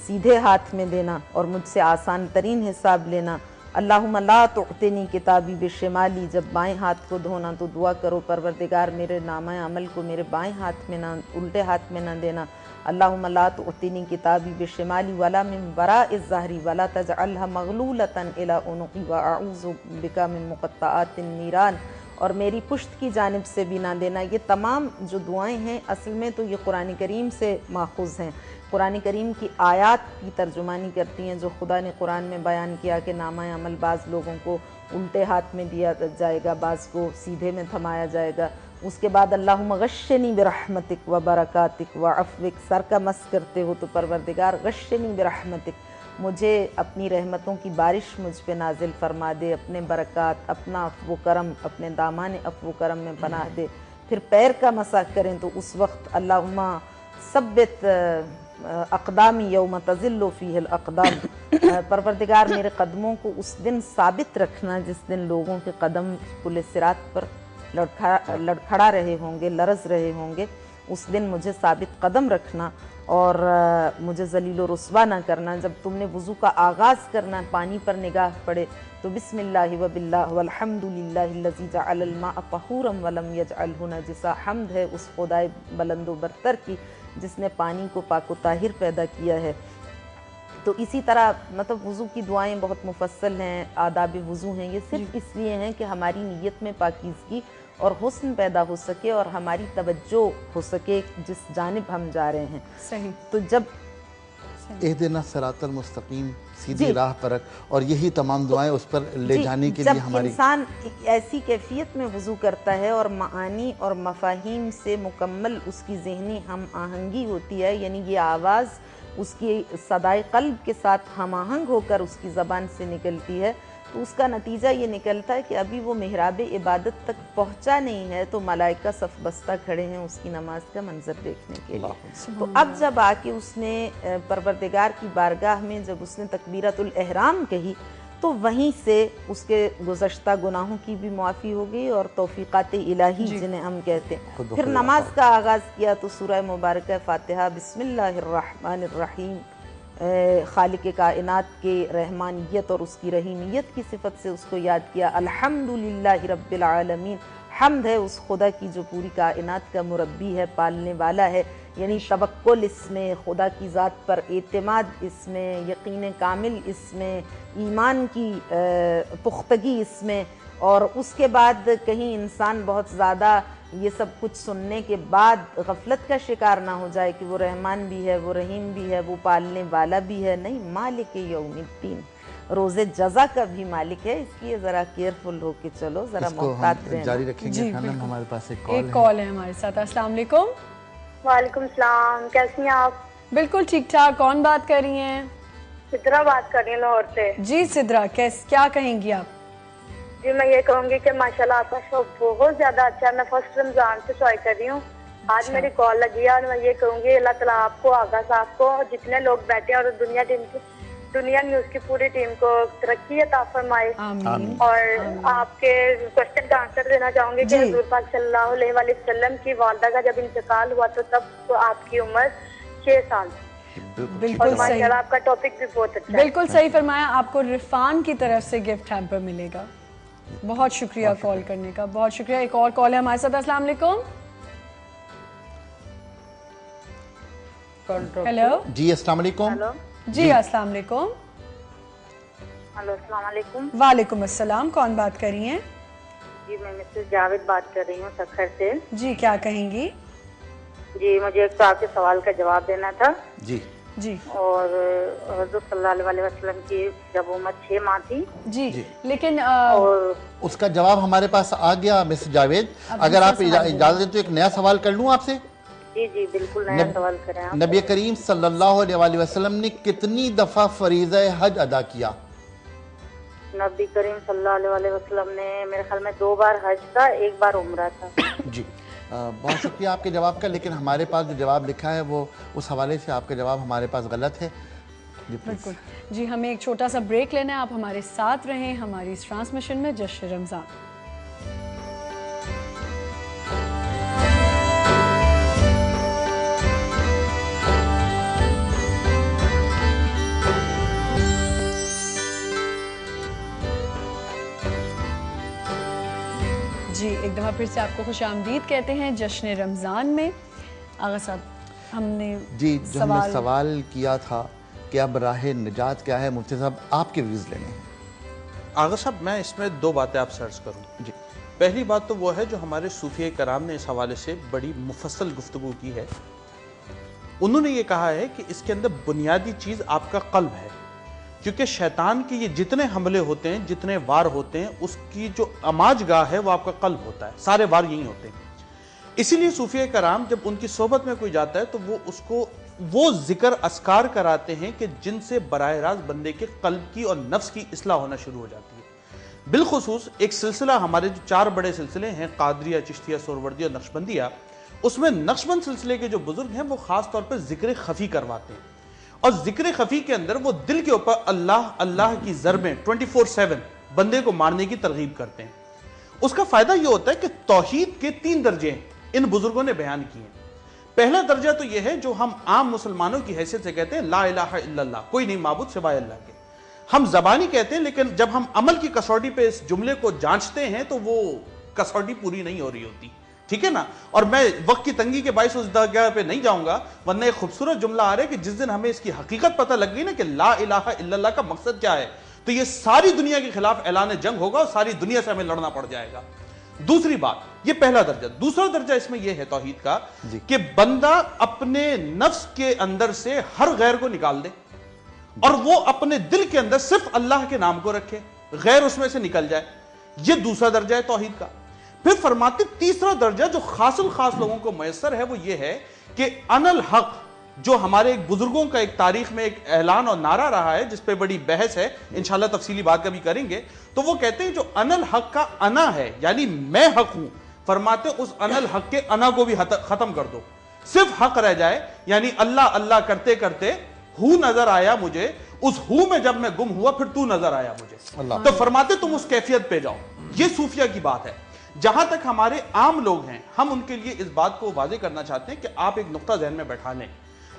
سیدھے ہاتھ میں دینا اور مجھ سے آسان ترین حساب لینا. اللہم لا تعطنی کتابی بشمالی, جب بائیں ہاتھ کو دھونا تو دعا کرو پروردگار میرے نامہ عمل کو میرے بائیں ہاتھ میں نہ, الٹے ہاتھ میں نہ دینا. اللہم لا تعطنی کتابی بشمالی ولا من وراء الظہر ولا تجعلها مغلولۃ الی عنقی واعوذ بک من مقطعات النیران, اور میری پشت کی جانب سے بھی نہ دینا. یہ تمام جو دعائیں ہیں اصل میں تو یہ قرآن کریم سے ماخوذ ہیں. قرآن کریم کی آیات کی ترجمانی کرتی ہیں جو خدا نے قرآن میں بیان کیا کہ نامہ عمل بعض لوگوں کو الٹے ہاتھ میں دیا جائے گا, بعض کو سیدھے میں تھمایا جائے گا. اس کے بعد اللہم غشنی برحمتک و برکاتک و عفوک, سر کا مس کرتے ہو تو پروردگار غشنی برحمتک, مجھے اپنی رحمتوں کی بارش مجھ پہ نازل فرما دے, اپنے برکات, اپنا عفو و کرم, اپنے دامان عفو و کرم میں پناہ دے. پھر پیر کا مسح کریں تو اس وقت اللہم ثبت اقدامی یوم تزل فیہ الاقدام, پروردگار میرے قدموں کو اس دن ثابت رکھنا جس دن لوگوں کے قدم پل صراط پر لڑکھڑا رہے ہوں گے, لرز رہے ہوں گے. اس دن مجھے ثابت قدم رکھنا اور مجھے ذلیل و رسوا نہ کرنا. جب تم نے وضو کا آغاز کرنا, پانی پر نگاہ پڑے تو بسم اللہ و باللہ والحمد للہ الذی جعل الماء طہورا ولم یجعلہ نجسا. حمد ہے اس خدائے بلند و برتر کی جس نے پانی کو پاک و طاہر پیدا کیا ہے. تو اسی طرح مطلب وضو کی دعائیں بہت مفصل ہیں, آداب وضو ہیں. یہ صرف اس لیے ہیں کہ ہماری نیت میں پاکیزگی اور حسن پیدا ہو سکے اور ہماری توجہ ہو سکے جس جانب ہم جا رہے ہیں. صحیح. تو جب اہدنا الصراط المستقیم, سیدھی راہ پر رکھ, اور یہی تمام دعائیں اس پر لے جانے کے لیے ہماری. جب انسان ایسی کیفیت میں وضو کرتا ہے اور معانی اور مفاہیم سے مکمل اس کی ذہنی ہم آہنگی ہوتی ہے, یعنی یہ آواز اس کی صدائے قلب کے ساتھ ہم آہنگ ہو کر اس کی زبان سے نکلتی ہے تو اس کا نتیجہ یہ نکلتا ہے کہ ابھی وہ محراب عبادت تک پہنچا نہیں ہے تو ملائکہ صف بستہ کھڑے ہیں اس کی نماز کا منظر دیکھنے کے لیے۔ تو اب جب آ کے اس نے پروردگار کی بارگاہ میں جب اس نے تکبیرۃ الاحرام کہی تو وہیں سے اس کے گزشتہ گناہوں کی بھی معافی ہو گئی اور توفیقات الہی جنہیں ہم کہتے ہیں۔ پھر نماز کا آغاز کیا تو سورہ مبارکہ فاتحہ بسم اللہ الرحمن الرحیم، خالق کائنات کے رحمانیت اور اس کی رحیمیت کی صفت سے اس کو یاد کیا۔ الحمدللہ رب العالمین، حمد ہے اس خدا کی جو پوری کائنات کا مربی ہے، پالنے والا ہے، یعنی توکل اس میں، خدا کی ذات پر اعتماد اس میں، یقین کامل اس میں، ایمان کی پختگی اس میں۔ اور اس کے بعد کہیں انسان بہت زیادہ یہ سب کچھ سننے کے بعد غفلت کا شکار نہ ہو جائے کہ وہ رحمان بھی ہے، وہ رحیم بھی ہے، وہ پالنے والا بھی ہے، نہیں، مالک یوم الدین، روز جزا کا بھی مالک ہے، اس لیے ذرا کیئرفل ہو کے چلو، ذرا محتاط رہنا۔ جاری رکھیں گے خانم، ہمارے پاس ایک کال ہے ہمارے ساتھ۔ السلام علیکم۔ وعلیکم السلام، کیسی ہیں آپ؟ بالکل ٹھیک ٹھاک، کون بات کر رہی ہیں؟ سدرا بات کر رہی ہوں لاہور سے۔ جی سدرا، کیا کہیں گی آپ؟ جی میں یہ کہوں گی کہ ماشاءاللہ آپ کا شو بہت زیادہ اچھا ہے، میں فرسٹ رمضان سے ٹرائی کر رہی ہوں، آج میری کال لگی ہے اور میں یہ کہوں گی اللہ تعالیٰ آپ کو، آغا صاحب کو اور جتنے لوگ بیٹھے ہیں اور دنیا نیوز کی پوری ٹیم کو ترقی عطا فرمائے۔ اور آپ کے کوشچن کا آنسر دینا چاہوں گی کہ حضور پاک صلی اللہ علیہ وآلہ وسلم کی والدہ کا جب انتقال ہوا تو تب آپ کی عمر 6 سال تھی۔ بالکل صحیح، آپ کا ٹاپک بھی بہت اچھا ہے۔ بالکل صحیح فرمایا، آپ کو رفان کی طرف سے گفٹ ہیمپر ملے گا۔ بہت شکریہ کال کرنے کا، بہت شکریہ۔ ایک اور کال ہے ہمارے ساتھ۔ السلام علیکم۔ ہیلو جی السلام علیکم۔ جی السلام علیکم۔ ہلو السلام علیکم۔ وعلیکم السلام، کون بات کر رہی ہیں؟ جی میں مسز جاوید بات کر رہی ہوں سکھر سے۔ جی کیا کہیں گی؟ جی مجھے ایک تو آپ کے سوال کا جواب دینا تھا۔ جی جی اور حضور صلی اللہ علیہ وسلم کی جب عمر 6 ماہ تھی، جی لیکن اس کا جواب ہمارے پاس آ گیا مس جاوید۔ اگر آپ اجازت دیں تو ایک نیا سوال کر لوں آپ سے؟ جی جی بالکل نیا سوال کریں آپ۔ نبی کریم صلی اللہ علیہ وسلم نے کتنی دفعہ فریضہ حج ادا کیا؟ نبی کریم صلی اللہ علیہ وسلم نے میرے خیال میں 2 بار حج تھا، 1 بار عمرہ تھا۔ جی بہت شکریہ آپ کے جواب کا، لیکن ہمارے پاس جو جواب لکھا ہے وہ اس حوالے سے آپ کا جواب ہمارے پاس غلط ہے۔ بالکل جی، ہمیں ایک چھوٹا سا بریک لینا ہے، آپ ہمارے ساتھ رہیں ہماری اس ٹرانسمیشن میں جشن رمضان۔ جی ایک دفعہ پھر سے آپ کو خوش آمدید کہتے ہیں جشن رمضان میں۔ آغا صاحب ہم نے جو ہم نے سوال کیا تھا کہ اب راہ نجات کیا ہے، مفتی صاحب آپ کے ویوز لینے ہیں۔ آغا صاحب میں اس میں 2 باتیں آپ سے عرض کروں۔ جی پہلی بات تو وہ ہے جو ہمارے صوفیہ کرام نے اس حوالے سے بڑی مفصل گفتگو کی ہے۔ انہوں نے یہ کہا ہے کہ اس کے اندر بنیادی چیز آپ کا قلب ہے، کیونکہ شیطان کی یہ جتنے حملے ہوتے ہیں، جتنے وار ہوتے ہیں، اس کی جو اماج گاہ ہے وہ آپ کا قلب ہوتا ہے، سارے وار یہی ہوتے ہیں۔ اسی لیے صوفیہ کرام جب ان کی صحبت میں کوئی جاتا ہے تو وہ اس کو وہ ذکر اذکار کراتے ہیں کہ جن سے براہ راست بندے کے قلب کی اور نفس کی اصلاح ہونا شروع ہو جاتی ہے۔ بالخصوص ایک سلسلہ ہمارے جو 4 بڑے سلسلے ہیں، قادریہ، چشتیہ، سہروردیہ اور نقشبندیہ، اس میں نقشبند سلسلے کے جو بزرگ ہیں وہ خاص طور پر ذکر خفی کرواتے ہیں، اور ذکر خفی کے اندر وہ دل کے اوپر اللہ اللہ کی ضربیں 24/7 بندے کو مارنے کی ترغیب کرتے ہیں۔ اس کا فائدہ یہ ہوتا ہے کہ توحید کے 3 درجے ان بزرگوں نے بیان کیے ہیں۔ پہلا درجہ تو یہ ہے جو ہم عام مسلمانوں کی حیثیت سے کہتے ہیں لا الہ الا اللہ، کوئی نہیں معبود سوائے اللہ کے۔ ہم زبانی کہتے ہیں، لیکن جب ہم عمل کی کسوٹی پہ اس جملے کو جانچتے ہیں تو وہ کسوٹی پوری نہیں ہو رہی ہوتی، ٹھیک ہے نا؟ اور میں وقت کی تنگی کے باعث اس جگہ پہ نہیں جاؤں گا، ورنہ ایک خوبصورت جملہ آ رہا ہے کہ جس دن ہمیں اس کی حقیقت پتہ لگ گئی نا کہ لا الہ الا اللہ کا مقصد کیا ہے، تو یہ ساری دنیا کے خلاف اعلان جنگ ہوگا اور ساری دنیا سے ہمیں لڑنا پڑ جائے گا۔ دوسری بات، یہ پہلا درجہ۔ دوسرا درجہ اس میں یہ ہے توحید کا کہ بندہ اپنے نفس کے اندر سے ہر غیر کو نکال دے اور وہ اپنے دل کے اندر صرف اللہ کے نام کو رکھے، غیر اس میں سے نکل جائے۔ یہ دوسرا درجہ ہے توحید کا۔ پھر فرماتے تیسرا درجہ جو خاص الخاص لوگوں کو میسر ہے وہ یہ ہے کہ انا الحق، جو ہمارے ایک بزرگوں کا ایک تاریخ میں ایک اعلان اور نعرہ رہا ہے جس پہ بڑی بحث ہے، انشاءاللہ تفصیلی بات کبھی کریں گے، تو وہ کہتے ہیں جو انا الحق کا انا ہے، یعنی میں حق ہوں، فرماتے اس انا الحق کے انا کو بھی ختم کر دو، صرف حق رہ جائے، یعنی اللہ اللہ کرتے کرتے ہو نظر آیا مجھے، اس ہو میں جب میں گم ہوا پھر تو نظر آیا مجھے، تو فرماتے تم اس کیفیت پہ جاؤ۔ یہ صوفیہ کی بات ہے۔ جہاں تک ہمارے عام لوگ ہیں، ہم ان کے لیے اس بات کو واضح کرنا چاہتے ہیں کہ آپ ایک نقطہ ذہن میں بیٹھا لیں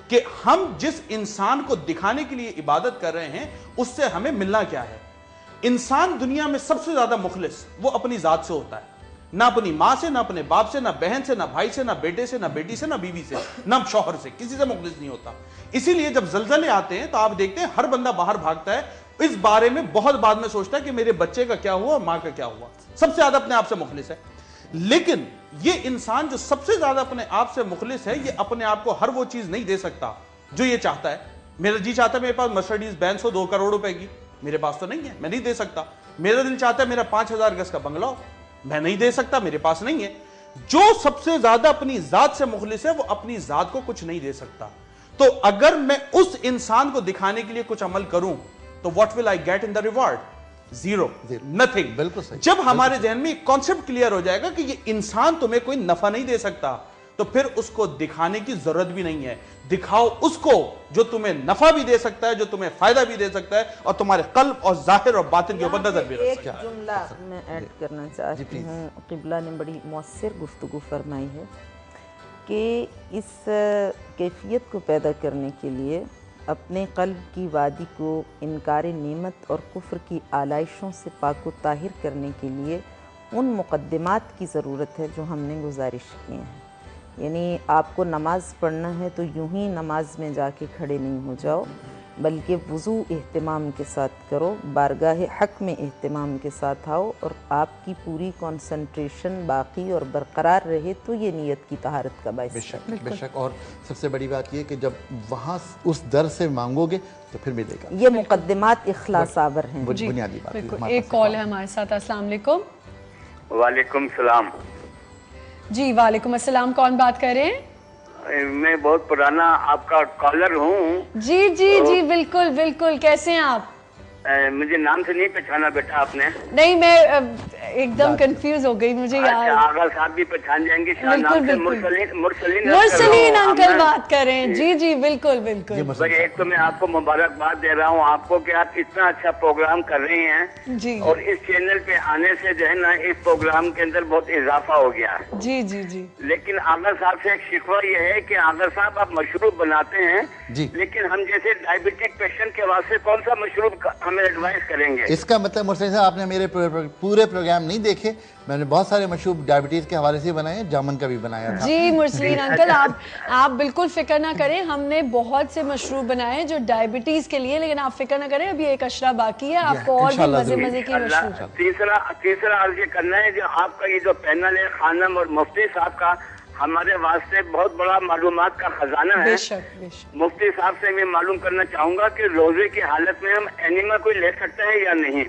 کہ ہم جس انسان کو دکھانے کے لیے عبادت کر رہے ہیں اس سے ہمیں ملنا کیا ہے۔ انسان دنیا میں سب سے زیادہ مخلص وہ اپنی ذات سے ہوتا ہے، نہ اپنی ماں سے، نہ اپنے باپ سے، نہ بہن سے، نہ بھائی سے، نہ بیٹے سے، نہ بیٹی سے، نہ بیوی سے، نہ شوہر سے، کسی سے مخلص نہیں ہوتا۔ اسی لیے جب زلزلے آتے ہیں تو آپ دیکھتے ہیں ہر بندہ باہر بھاگتا ہے، اس بارے میں بہت بعد میں سوچتا ہے کہ میرے بچے کا کیا ہوا اور ماں کا کیا ہوا، سب سے زیادہ اپنے آپ سے مخلص ہے۔ لیکن یہ انسان جو سب سے زیادہ اپنے آپ سے مخلص ہے، یہ اپنے آپ کو ہر وہ چیز نہیں دے سکتا جو یہ چاہتا ہے۔ میرا جی چاہتا ہے میرے پاس مرسڈیز بینز ہو 2 کروڑ روپے کی، میرے پاس تو نہیں ہے، میں نہیں دے سکتا۔ میرا دل چاہتا ہے میرا 5000 گز کا بنگلہ ہو، میں نہیں دے سکتا، میرے پاس نہیں ہے۔ جو سب سے زیادہ اپنی ذات سے مخلص ہے وہ اپنی ذات کو کچھ نہیں دے سکتا۔ تو اگر میں اس انسان کو دکھانے کے لیے کچھ عمل کروں تو what will I get in the reward? Zero, nothing۔ بالکل صحیح۔ جب ہمارے ذہن میں ایک کانسیپٹ کلیئر ہو جائے گا کہ یہ انسان تمہیں کوئی نفع نہیں دے سکتا تو پھر اس کو دکھانے کی ضرورت بھی نہیں ہے۔ دکھاؤ اس کو جو تمہیں نفع بھی دے سکتا ہے، جو تمہیں فائدہ بھی دے سکتا ہے اور تمہارے قلب اور ظاہر اور باطن کے اوپر نظر بھی رکھ سکتا ہے۔ ایک جملہ میں ایڈ کرنا چاہتی ہوں، قبلہ نے بڑی مؤثر گفتگو فرمائی ہے کہ اس کیفیت کو پیدا کرنے کے لیے اپنے قلب کی وادی کو انکار نعمت اور کفر کی آلائشوں سے پاک و طاہر کرنے کے لیے ان مقدمات کی ضرورت ہے جو ہم نے گزارش کی ہیں۔ یعنی آپ کو نماز پڑھنا ہے تو یوں ہی نماز میں جا کے کھڑے نہیں ہو جاؤ، بلکہ وضو اہتمام کے ساتھ کرو، بارگاہ حق میں اہتمام کے ساتھ آؤ اور آپ کی پوری کنسنٹریشن باقی اور برقرار رہے تو یہ نیت کی طہارت کا باعث ہے۔ بے شک، اور سب سے بڑی بات یہ کہ جب وہاں اس در سے مانگو گے تو پھر ملے گا۔ یہ مقدمات اخلاص آور ہیں۔ بنیادی بات ہے۔ ایک کال ہے ہمارے ساتھ۔ السلام علیکم۔ وعلیکم السلام۔ جی وعلیکم السلام، کون بات کر رہے ہیں؟ میں بہت پرانا آپ کا کالر ہوں۔ جی جی جی بالکل بالکل، کیسے ہیں آپ؟ مجھے نام سے نہیں پہچانا بیٹا آپ نے؟ نہیں، میں ایک دم کنفیوز ہو گئی، مجھے یاد۔ آغا صاحب بھی پہچان جائیں گے، مرسلین انکل بات کر رہے ہیں۔ جی جی بالکل بالکل۔ بھائی ایک تو میں آپ کو مبارکباد دے رہا ہوں آپ کو کہ آپ اتنا اچھا پروگرام کر رہے ہیں جی، اور اس چینل پہ آنے سے جو ہے نا اس پروگرام کے اندر بہت اضافہ ہو گیا ہے۔ جی جی جی۔ لیکن آغا صاحب سے ایک شکوہ یہ ہے کہ آغا صاحب آپ مشروب بناتے ہیں لیکن ہم جیسے ڈائبٹک پیشنٹ کے واسطے کون سا مشروب ہمیں ایڈوائز کریں گے؟ اس کا مطلب مرسلین صاحب آپ نے میرے پورے پروگرام نہیں دیکھے، میں نے بہت سارے مشروب ڈائبٹیز کے حوالے سے بنائے ہیں، جامن کا بھی بنایا تھا۔ جی مرسلین انکل آپ بالکل فکر نہ کریں، ہم نے بہت سے مشروب بنائے ہیں جو ڈائبٹیز کے لیے، لیکن آپ فکر نہ کریں، ابھی ایک اشرا باقی ہے، آپ کو اور بھی مزے مزے کی مشروب۔ تیسرا عرض یہ کرنا ہے جو آپ کا یہ جو پینل ہے خانم اور مفتی صاحب کا ہمارے واسطے بہت بڑا معلومات کا خزانہ ہے۔ مفتی صاحب سے میں معلوم کرنا چاہوں گا کہ روزے کی حالت میں ہم اینیما کوئی لے سکتے ہیں یا نہیں؟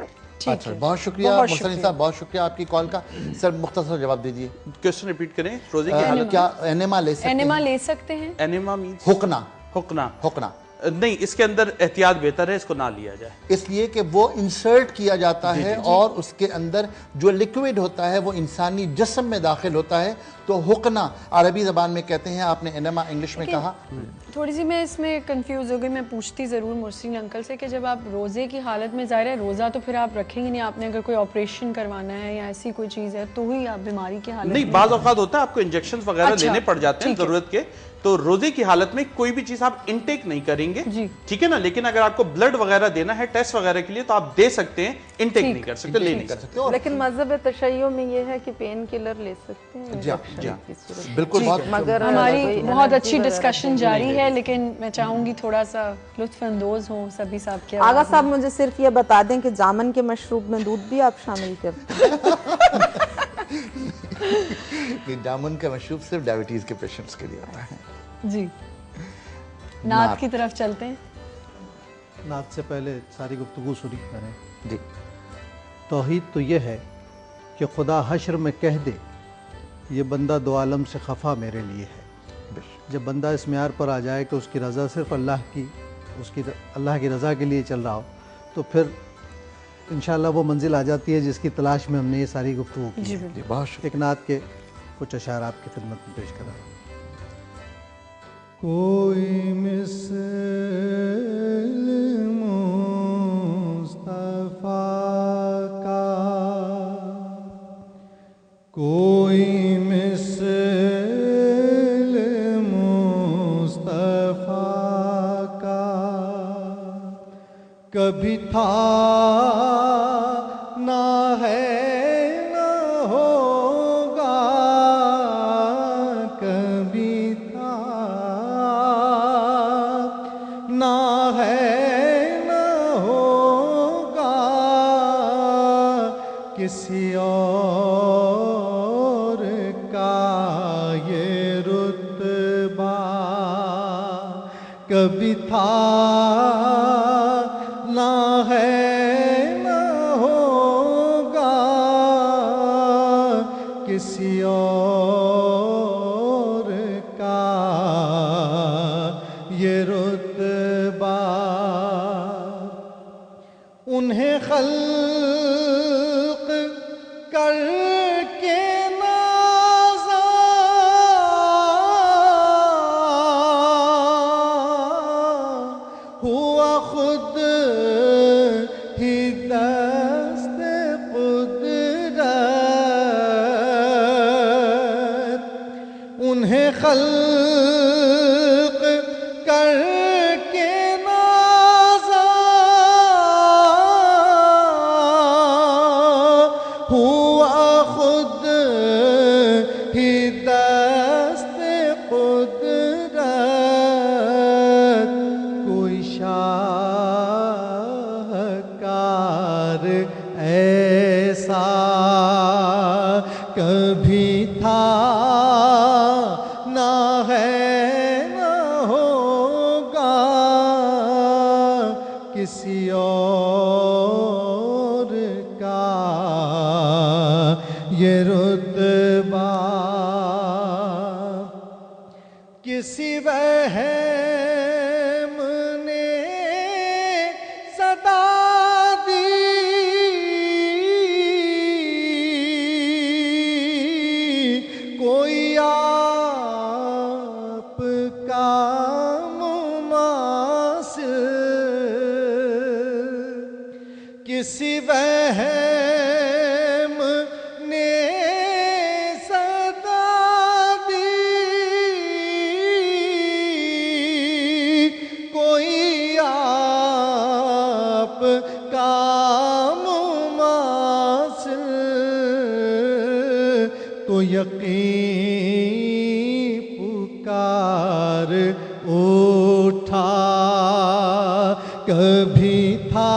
اچھا، بہت شکریہ مرسلین صاحب، بہت شکریہ آپ کی کال کا۔ سر مختصر جواب دیجئے، کوسچن ریپیٹ کریں۔ روزے کی حالت کیا اینیما لے سکتے ہیں؟ اینیما لے سکتے ہیں؟ اینیما مینس حقنہ نہیں، اس کے اندر احتیاط بہتر ہے، اس کو نہ لیا جائے، اس لیے کہ وہ انسرٹ کیا جاتا ہے اور اس کے اندر جو لیکوڈ ہوتا ہے وہ انسانی جسم میں داخل ہوتا ہے، تو حقنہ عربی زبان میں کہتے ہیں، آپ نے اینیما انگلش میں کہا۔ تھوڑی سی میں اس میں کنفیوز ہو گئی، میں پوچھتی ضرور مرسلین انکل سے کہ جب آپ روزے کی حالت میں، ظاہر ہے روزہ تو پھر آپ رکھیں گے نہیں، آپ نے اگر کوئی آپریشن کروانا ہے یا ایسی کوئی چیز ہے تو ہی آپ بیماری کی حالت نہیں، بعض اوقات ہوتا ہے آپ کو انجیکشن وغیرہ لینے پڑ جاتے ہیں ضرورت کے، تو روزے کی حالت میں کوئی بھی چیز آپ انٹیک نہیں کریں گے، ٹھیک ہے نا، لیکن اگر آپ کو بلڈ وغیرہ دینا ہے ٹیسٹ وغیرہ کے لیے تو آپ دے سکتے ہیں، انٹیک نہیں کر سکتے، لے نہیں کر سکتے۔ لیکن مذہب تشیع میں یہ ہے کہ پین کلر لے سکتے ہیں۔ جی بالکل، ہماری بہت اچھی ڈسکشن جاری ہے، لیکن میں چاہوں گی تھوڑا سا لطف اندوز ہوں سبھی صاحب کے۔ آغا صاحب مجھے صرف یہ بتا دیں کہ جامن کے مشروب میں دودھ بھی آپ شامل کرتے ہیں؟ جامن کا مشروب صرف ڈائبٹیز کے پیشنٹس کے لیے ہوتا ہے۔ جی نعت کی طرف چلتے ہیں۔ نعت سے پہلے ساری گفتگو سنی میں نے۔ جی، توحید تو یہ ہے کہ خدا حشر میں کہہ دے یہ بندہ دو عالم سے خفا میرے لیے ہے۔ جب بندہ اس معیار پر آ جائے کہ اس کی رضا صرف اللہ کی رضا کے لیے چل رہا ہو، تو پھر انشاءاللہ وہ منزل آ جاتی ہے جس کی تلاش میں ہم نے یہ ساری گفتگو کی ہے۔ ایک نعت کے کچھ اشعار آپ کی خدمت میں پیش کرا۔ کوئی مثل مصطفیٰ کا، کوئی مثل مصطفیٰ کا کبھی تھا نہ ہے نہ ہوگا، کبھی تھا نہ ہے نہ ہوگا، کسی اور کا یہ رتبہ کبھی تھا نہ ہے نہ ہوگا، کسی اور کا یہ رتبہ، انہیں خلق کر کے نازا ہوا، خود ہی دست قدرت، انہیں خلق کر کے نازا ہوا، خود ہی دست قدرت، کوئی شاہکار ایسا کبھی تھا نہ ہے نہ ہوگا، کسی اور کا یہ رتبہ، کسی وہم نے صدا دی، کوئی آپ کا مماثل، کسی وہم نے صدا دی، کوئی آپ کا مماثل، تو یقین پکار اٹھا کبھی تھا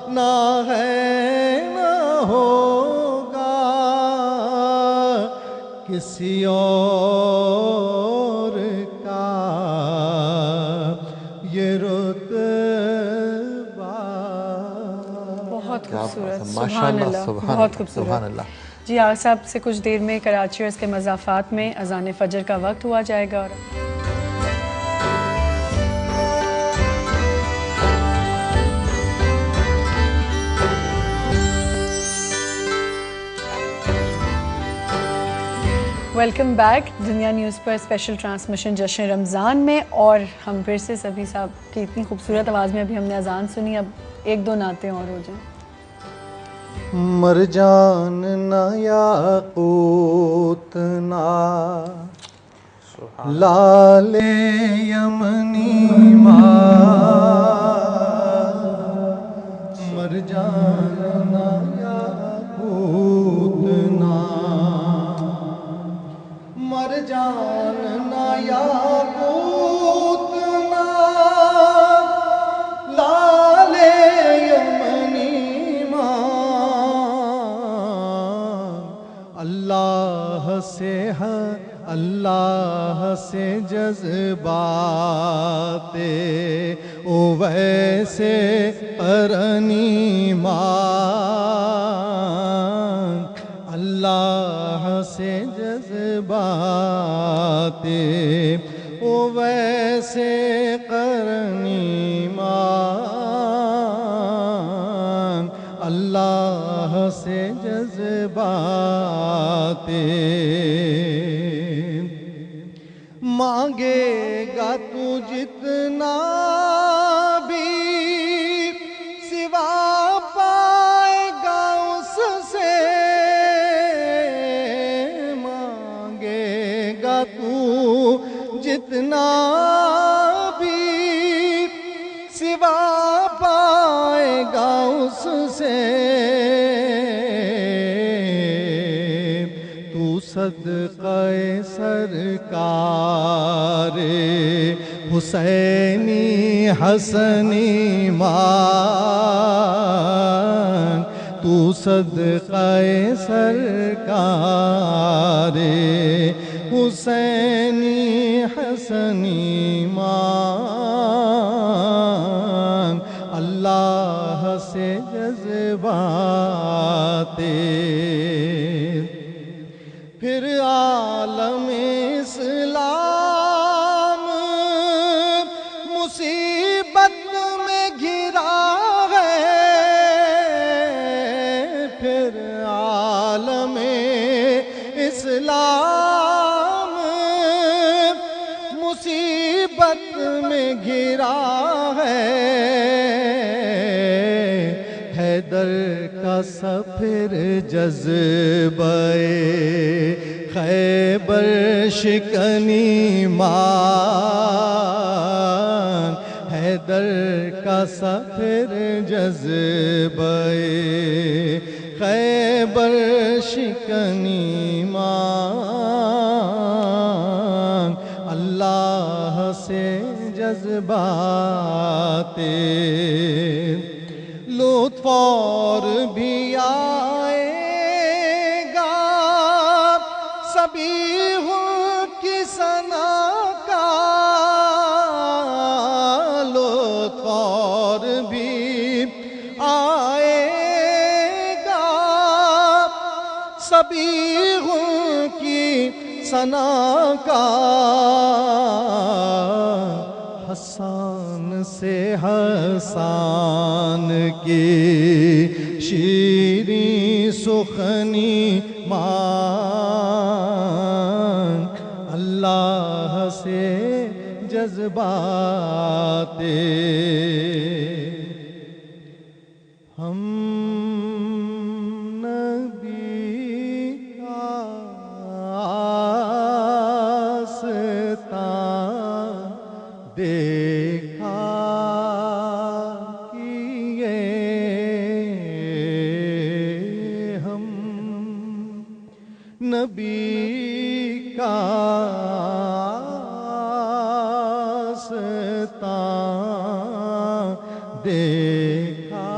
نہ ہے نہ ہوگا، کسی اور کا یہ رتبہ۔ بہت خوبصورت، ماشاء سبحان اللہ، اللہ، سبحان بہت اللہ، خوبصورت۔ سبحان اللہ۔ جی آغا صاحب سے کچھ دیر میں کراچی اور اس کے مضافات میں اذان فجر کا وقت ہوا جائے گا، اور ویلکم بیک دنیا نیوز پر اسپیشل ٹرانسمیشن جشن رمضان میں، اور ہم پھر سے سبھی صاحب کی اتنی خوبصورت آواز میں ابھی ہم نے اذان سنی، اب ایک دو نعتیں اور ہو جائیں۔ مرجان نہ یاقوت نہ لال یمنی مرجان نہ یاقوت نہ مرجان نہ یاقوت نہ لال یمنی اللہ سے اللہ سے جذبات ویسے قرنی مانگ، اللہ سے جذبات جذباتے او ویسے کرنی مان اللہ سے جذباتے مانگے گا تو جتنا بھی سوا پائے گا اس سے مانگے گا تو جتنا بھی سوا پائے گا اس سے تو صدقہ سرکار حسینی حسنی مان تو صدقہ سرکار حسینی حسنی مان اللہ سے جذباتے پھر عالم اسلام مصیبت میں گھرا ہے پھر عالم اسلام مصیبت میں گھرا ہے حیدر کا سفر جذبہ خیبر شکنی مان حیدر کا سفر جذبہ خیبر شکنی مان اللہ سے جذباتے لطف اور بھی آئے گا سبیح کی ثنا کا لطف اور بھی آئے گا سبیح کی ثنا کا حسان سے حسان کی شیریں سخنی مان اللہ سے جذباتے ہم دیکھا کیے ہم نبی کا آستان دیکھا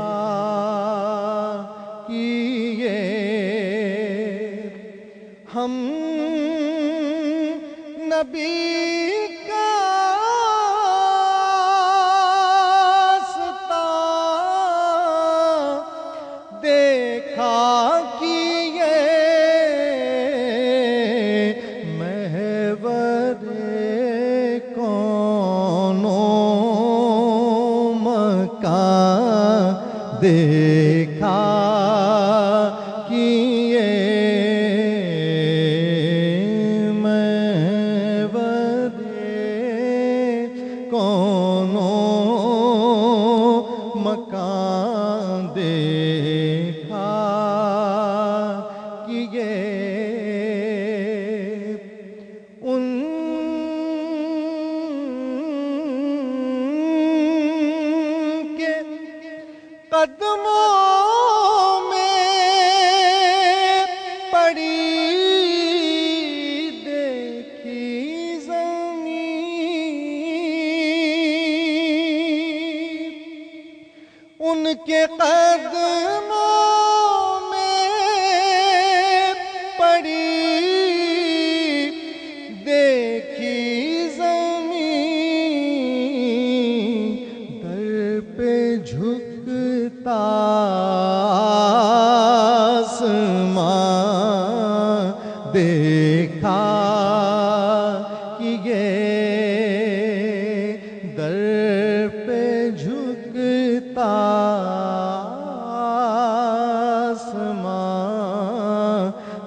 کیے ہم نبی دیکھا کیے میں ورے کونوں مکان دیکھا کیے ان قدموں میں پڑی دیکھی زمین ان کے قدموں میں پڑی دیکھی زمین در پہ جھکتا آسمان دیکھا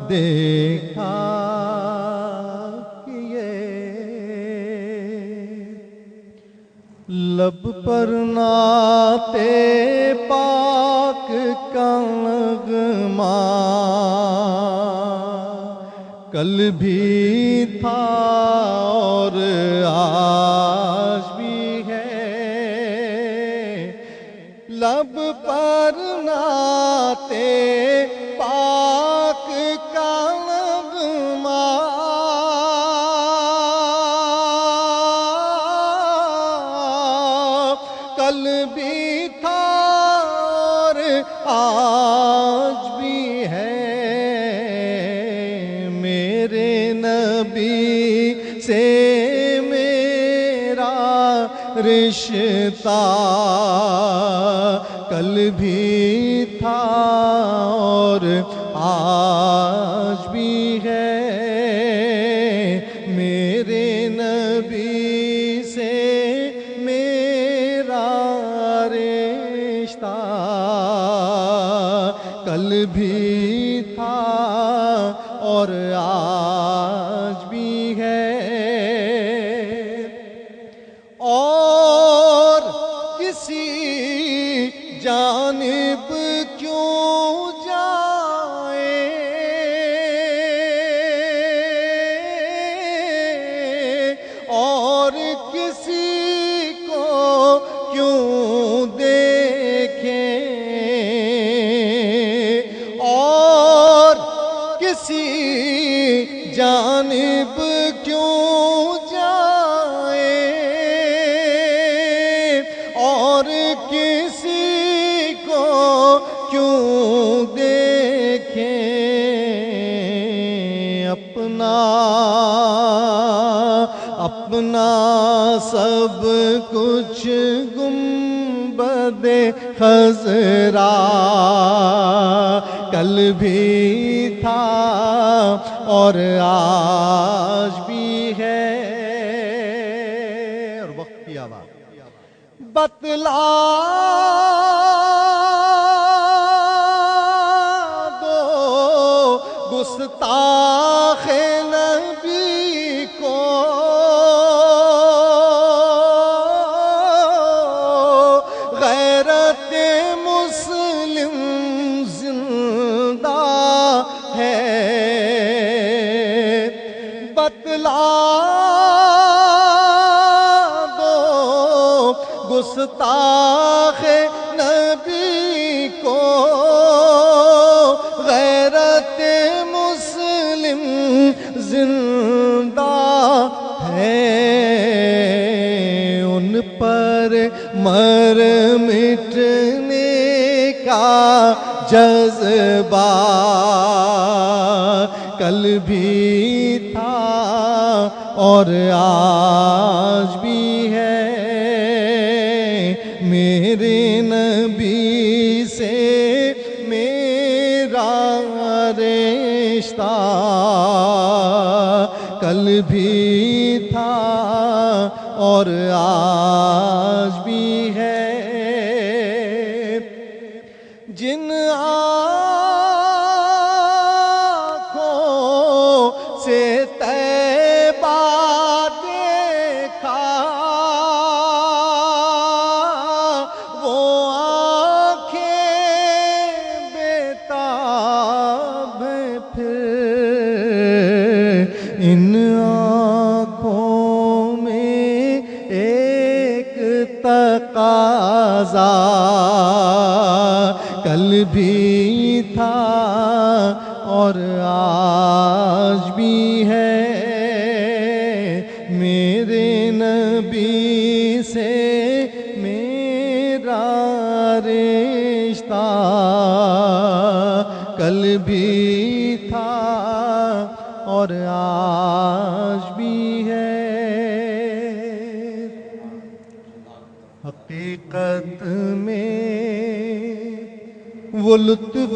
دیکھا کہ یہ لب پر نعت پاک کا نغمہ کل بھی تھا اور آج بھی ہے، لب پر نعت پاک کا نغمہ کل بھی تھا اور آج بھی ہے، میرے نبی سے میرا رشتہ کل بھی تھا اور آج بھی ہے، میرے نبی سے میرا رشتہ کل بھی تھا اور آج بھی ہے، اور کسی جانب کیوں جائے اور کسی کو کیوں دیکھیں اور کسی جانب کیوں جائے اور کسی کو کیوں دیکھیں، اپنا سب کچھ گنبد خضرا کل بھی تھا اور آج بھی ہے، اور وقت کی آواز بتلا دو گستاخ نبی کو غیرت مسلم زندہ ہے، بتلا دو گستاخ نبی کو غیرت مسلم زندہ ہے، ان پر مر مٹنے کا جذبہ کل بھی تھا اور آج بھی ہے، میرے نبی سے میرا رشتہ کل بھی تھا اور آج بھی ہے، جن آنکھوں سے طیبہ دیکھا وہ آنکھیں بیتاب پھر ان آنکھوں میں ایک تقاضا کل بھی تھا اور آج بھی ہے، میرے نبی سے میرا رشتہ کل بھی تھا اور آج بھی ہے، حقیقت میں وہ لطف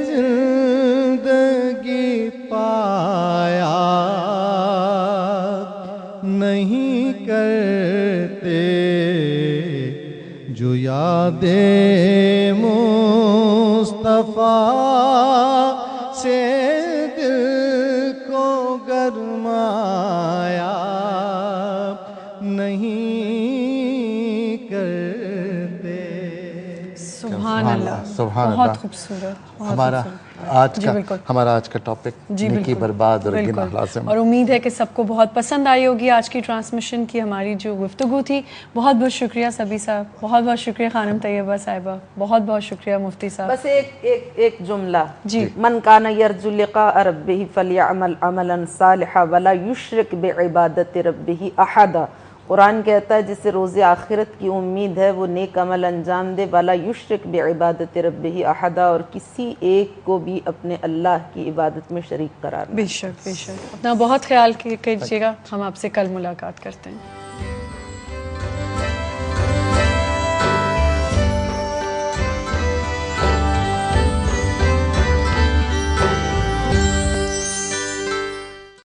زندگی پایا نہیں کرتے جو یاد مصطفیٰ سے سبحان اللہ، سبحان اللہ، بہت خوبصورت، ہمارا آج کا ٹاپک نیکی برباد اور گناہ لازم، اور امید ہے کہ سب کو بہت پسند آئی ہوگی آج کی ٹرانسمیشن کی ہماری جو گفتگو تھی. بہت بہت شکریہ سبھی صاحب، بہت بہت شکریہ خانم طیبہ صاحبہ، بہت بہت شکریہ مفتی صاحب. بس ایک جملہ، من کان یرجو لقاء ربہ فلیعمل عملا صالحا ولا یشرک بعبادت ربہ احدا. قرآن کہتا ہے جسے روز آخرت کی امید ہے وہ نیک عمل انجام دے، ولا یشرک بعبادت ربہ احدا، اور کسی ایک کو بھی اپنے اللہ کی عبادت میں شریک قرار نہ دے. بے شک بے شک. اپنا بہت خیال کیجیے گا. ہم آپ سے کل ملاقات کرتے ہیں.